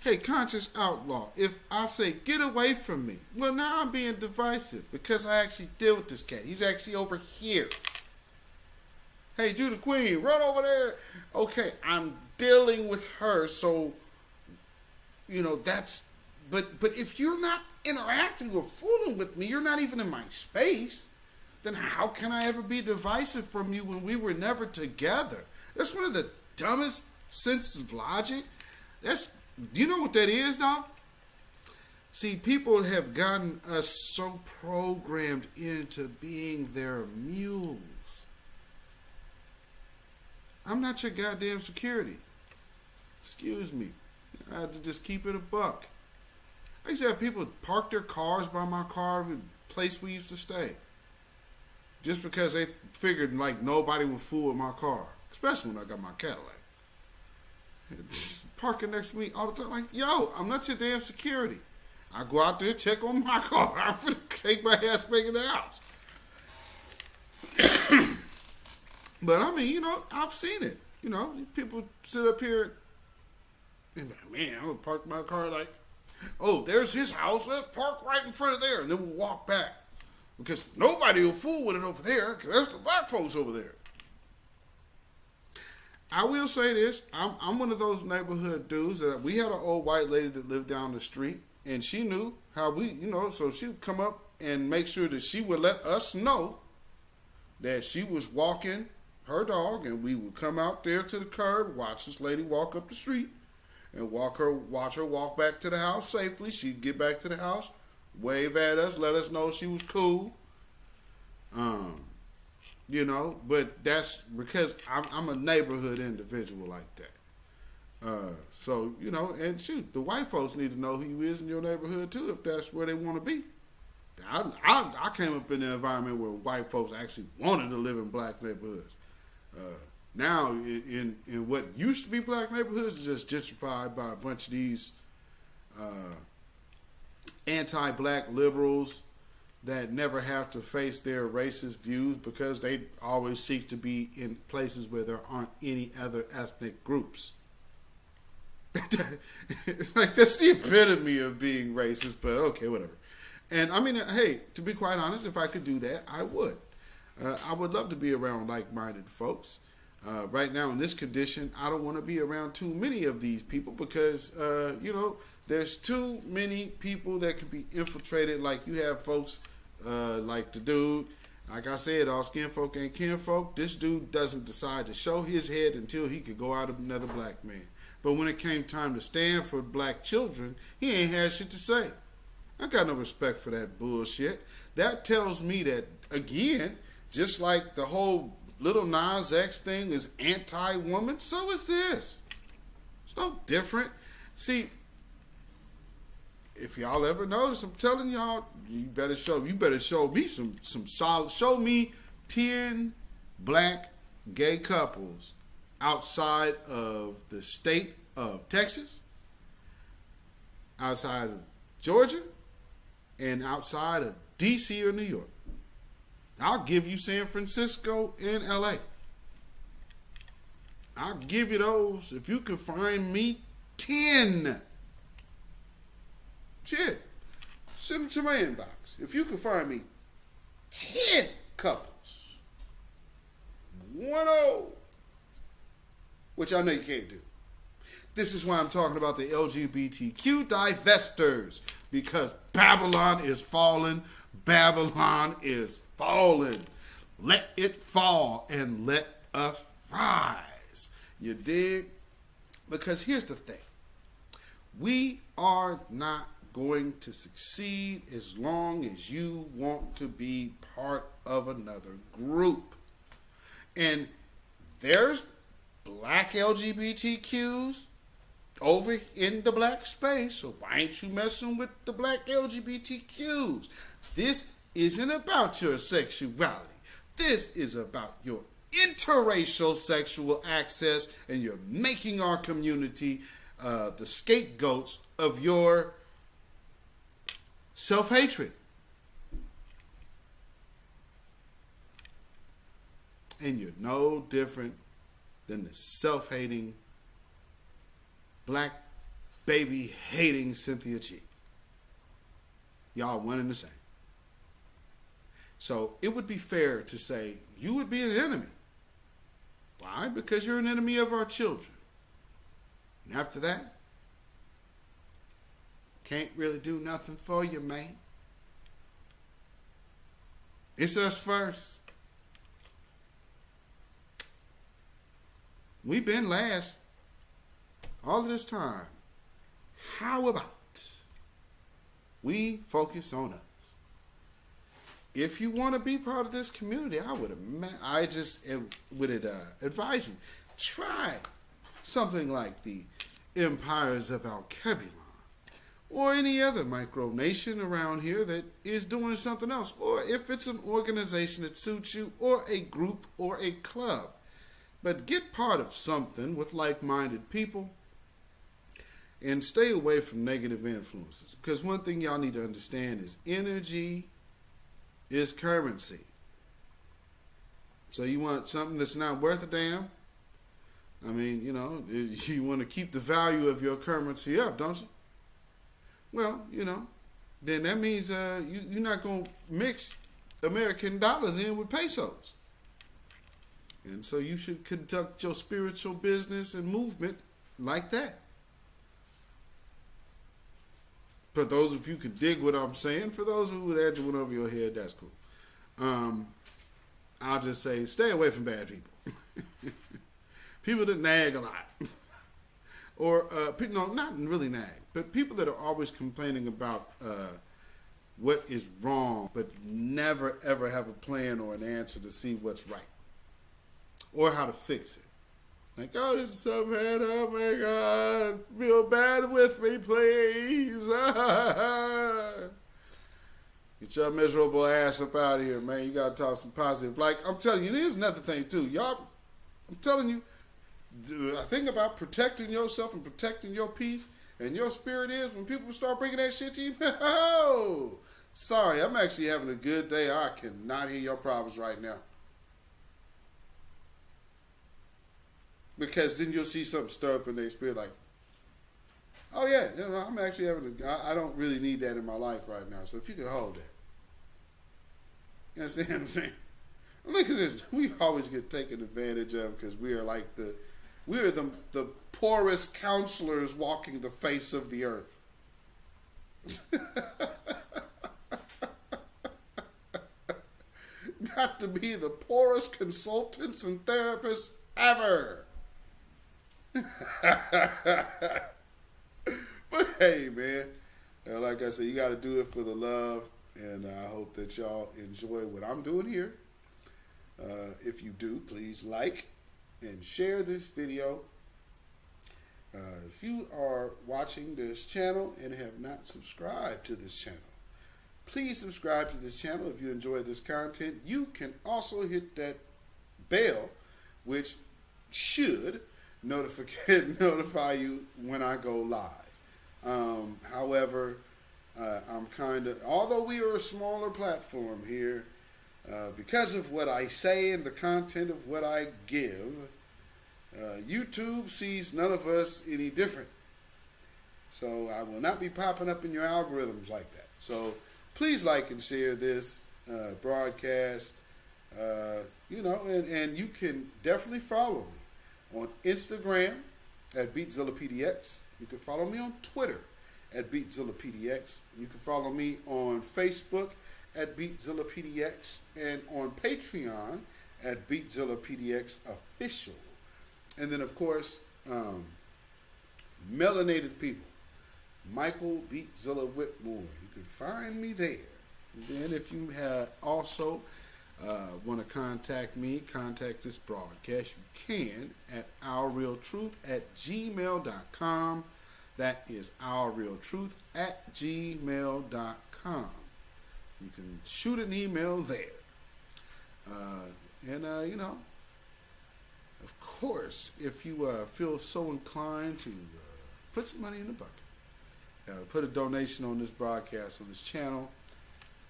Hey, conscious outlaw, if I say, get away from me, well, now I'm being divisive because I actually deal with this cat. He's actually over here. Hey, Judah Queen, run over there. Okay, I'm dealing with her, so... but if you're not interacting or fooling with me, you're not even in my space, then how can I ever be divisive from you when we were never together? That's one of the dumbest senses of logic. Do you know what that is, though? See, people have gotten us so programmed into being their mules. I'm not your goddamn security. Excuse me. I had to just keep it a buck. I used to have people park their cars by my car, the place we used to stay. Just because they figured like nobody would fool with my car. Especially when I got my Cadillac. Parking next to me all the time. Like, yo, I'm not your damn security. I go out there, check on my car. I'm finna take my ass back in the house. But I mean, I've seen it. People sit up here and like, man, I'm gonna park my car like, oh, there's his house. Let's park right in front of there, and then we'll walk back because nobody will fool with it over there because that's the black folks over there. I will say this: I'm one of those neighborhood dudes that we had an old white lady that lived down the street, and she knew how we, so she would come up and make sure that she would let us know that she was walking her dog, and we would come out there to the curb, watch this lady walk up the street, and watch her walk back to the house safely. She'd get back to the house, wave at us, let us know she was cool. But that's because I'm a neighborhood individual like that. So, and shoot, the white folks need to know who you is in your neighborhood too, if that's where they want to be. I came up in an environment where white folks actually wanted to live in black neighborhoods. Now, in what used to be black neighborhoods is just gentrified by a bunch of these anti-black liberals that never have to face their racist views because they always seek to be in places where there aren't any other ethnic groups. It's like, that's the epitome of being racist, but okay, whatever. And I mean, hey, to be quite honest, if I could do that, I would. I would love to be around like-minded folks. Right now in this condition, I don't want to be around too many of these people because, there's too many people that can be infiltrated. Like you have folks like the dude, like I said, all skin folk ain't kin folk. This dude doesn't decide to show his head until he could go out of another black man. But when it came time to stand for black children, he ain't had shit to say. I got no respect for that bullshit. That tells me that, again, just like the whole Lil Nas X thing is anti-woman, so is this. It's no different. See, if y'all ever notice, I'm telling y'all, you better show me some solid. Show me 10 black gay couples outside of the state of Texas, outside of Georgia, and outside of DC or New York. I'll give you San Francisco and LA. I'll give you those if you can find me 10. Shit. Send them to my inbox. If you can find me 10 couples, 1-0, which I know you can't do. This is why I'm talking about the LGBTQ divestors, because Babylon is falling. Babylon is falling. Let it fall and let us rise. You dig? Because here's the thing. We are not going to succeed as long as you want to be part of another group. And there's black LGBTQs over in the black space, so why ain't you messing with the black LGBTQs? This isn't about your sexuality. This is about your interracial sexual access, and you're making our community the scapegoats of your self-hatred. And you're no different than the self-hating, black baby hating Cynthia G. Y'all one and the same. So it would be fair to say you would be an enemy. Why? Because you're an enemy of our children. And after that, can't really do nothing for you, man. It's us first. We've been last all of this time. How about we focus on us? If you want to be part of this community, I would advise you, try something like the Empires of Alkebulan or any other micronation around here that is doing something else, or if it's an organization that suits you, or a group or a club. But get part of something with like-minded people and stay away from negative influences. Because one thing y'all need to understand is energy is currency. So you want something that's not worth a damn? I mean, you know, you want to keep the value of your currency up, don't you? Well, you know, then that means you're not going to mix American dollars in with pesos. And so you should conduct your spiritual business and movement like that. For those of you who can dig what I'm saying, for those who that went over your head, that's cool. I'll just say, stay away from bad people. People that nag a lot. Or, no, not really nag, but people that are always complaining about what is wrong, but never, ever have a plan or an answer to see what's right. Or how to fix it. Like, oh, this is so bad. Oh, my God. Feel bad with me, please. Get your miserable ass up out of here, man. You got to talk some positive. Like, I'm telling you, there's another thing, too. Y'all, I'm telling you, the thing about protecting yourself and protecting your peace and your spirit is when people start bringing that shit to you, oh, sorry, I'm actually having a good day. I cannot hear your problems right now. Because then you'll see something stir up in their spirit like, oh yeah, you know, I'm actually I don't really need that in my life right now. So if you can hold that. You understand what I'm saying? Look at this. We always get taken advantage of because we are like the poorest counselors walking the face of the earth. Got to be the poorest consultants and therapists ever. But hey, man, like I said, you got to do it for the love, and I hope that y'all enjoy what I'm doing here. If you do, please like and share this video. If you are watching this channel and have not subscribed to this channel, please subscribe to this channel. If you enjoy this content, you can also hit that bell, which should notify you when I go live. However, I'm kind of, although we are a smaller platform here, because of what I say and the content of what I give, YouTube sees none of us any different. So I will not be popping up in your algorithms like that. So please like and share this broadcast. And you can definitely follow me on Instagram at beatzillapdx. You can follow me on Twitter at beatzillapdx. You can follow me on Facebook at beatzillapdx and on Patreon at beatzillapdx official. And then, of course, melanated people, Michael Beatzilla Whitmore. You can find me there. And then if you also want to contact me, contact this broadcast, you can at ourrealtruth@gmail.com. That is ourrealtruth@gmail.com. You can shoot an email there. Of course, if you feel so inclined to put some money in the bucket, put a donation on this broadcast, on this channel.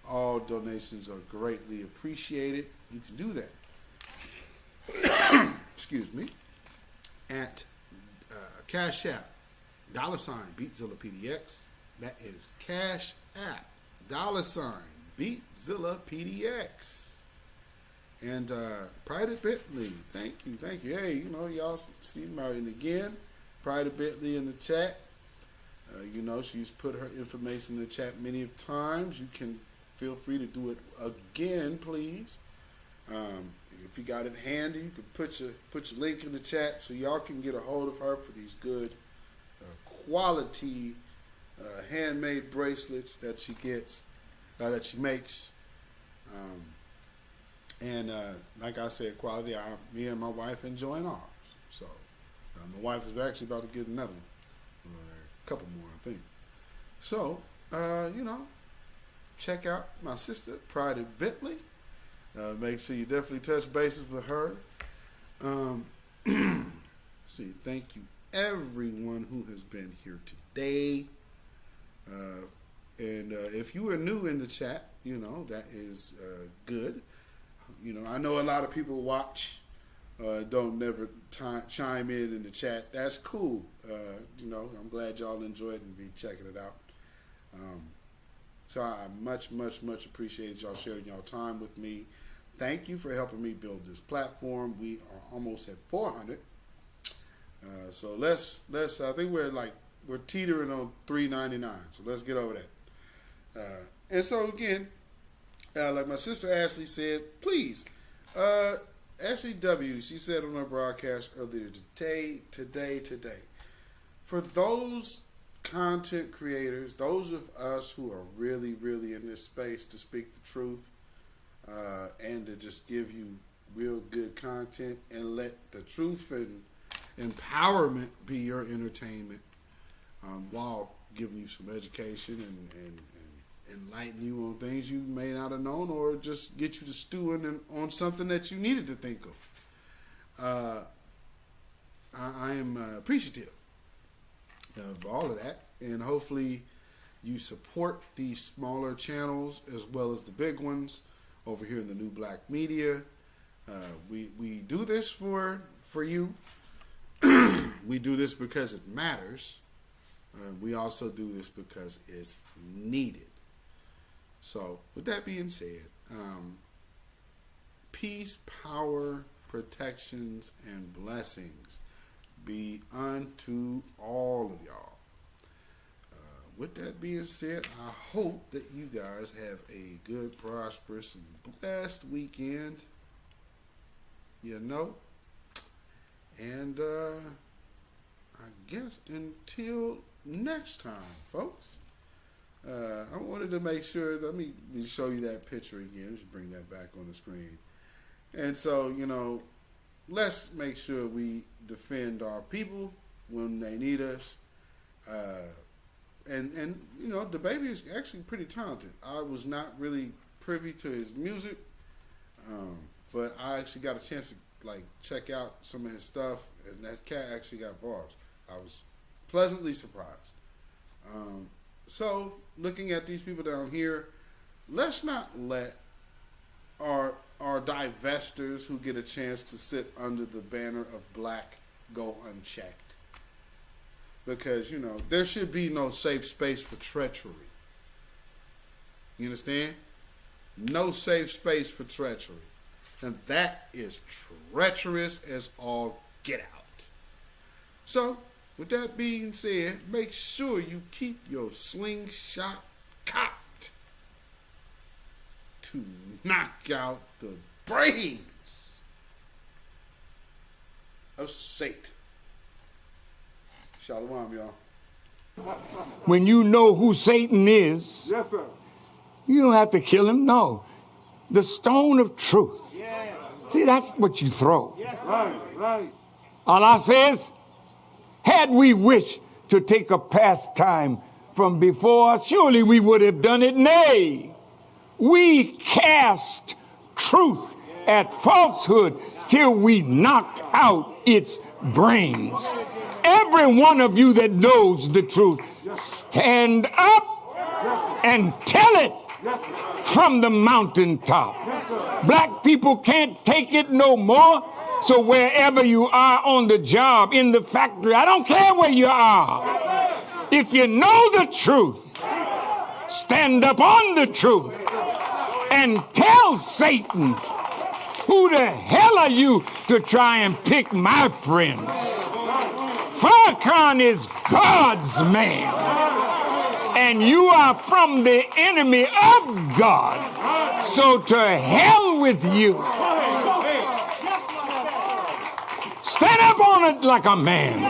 All donations are greatly appreciated. You can do that. Excuse me. At CashApp, $beatzillapdx. That is CashApp, $beatzillapdx. And Pride Bentley, thank you. Hey, y'all see Marion again. Pride Bentley in the chat. She's put her information in the chat many times. You can feel free to do it again, please. If you got it handy, you can put your link in the chat so y'all can get a hold of her for these good quality handmade bracelets that she gets, that she makes. Like I said, quality. Me and my wife enjoying ours. So my wife is actually about to get another one, a couple more, I think. So check out my sister Pride Bentley. Make sure you definitely touch bases with her. Thank you everyone who has been here today. If you are new in the chat, that is good. I know a lot of people watch, don't never chime in the chat. That's cool. I'm glad y'all enjoy it and be checking it out. So I much appreciate y'all sharing y'all time with me. Thank you for helping me build this platform. We are almost at 400. So let's I think we're teetering on 399. So let's get over that. And so again, like my sister Ashley said, please, Ashley W., she said on her broadcast earlier today, for those content creators, those of us who are really in this space to speak the truth, and to just give you real good content and let the truth and empowerment be your entertainment, while giving you some education and enlighten you on things you may not have known, or just get you to stewing on something that you needed to think of. I am appreciative of all of that, and hopefully you support these smaller channels as well as the big ones over here in the New Black Media. We do this for you. We do this because it matters. We also do this because it's needed. So, with that being said, peace, power, protections, and blessings be unto all of y'all. With that being said, I hope that you guys have a good, prosperous, and blessed weekend. And I guess until next time, folks. I wanted to make sure, let me show you that picture again. Just bring that back on the screen. And so, let's make sure we defend our people when they need us. And the baby is actually pretty talented. I was not really privy to his music, but I actually got a chance to like check out some of his stuff, and that cat actually got bars. I was pleasantly surprised. So looking at these people down here, let's not let our divestors who get a chance to sit under the banner of black go unchecked. Because, you know, there should be no safe space for treachery. You understand? No safe space for treachery. And that is treacherous as all get out. So, with that being said, make sure you keep your slingshot cocked to knock out the brains of Satan. Shalom, y'all. When you know who Satan is, yes, sir, you don't have to kill him. No. The stone of truth. Yes. See, that's what you throw. Yes, right. Allah says, had we wished to take a pastime from before, surely we would have done it. Nay, we cast truth at falsehood till we knock out its brains. Every one of you that knows the truth, stand up and tell it from the mountaintop. Black people can't take it no more. So wherever you are on the job, in the factory, I don't care where you are. If you know the truth, stand up on the truth and tell Satan, who the hell are you to try and pick my friends? Farrakhan is God's man, and you are from the enemy of God. So to hell with you. Stand up on it like a man.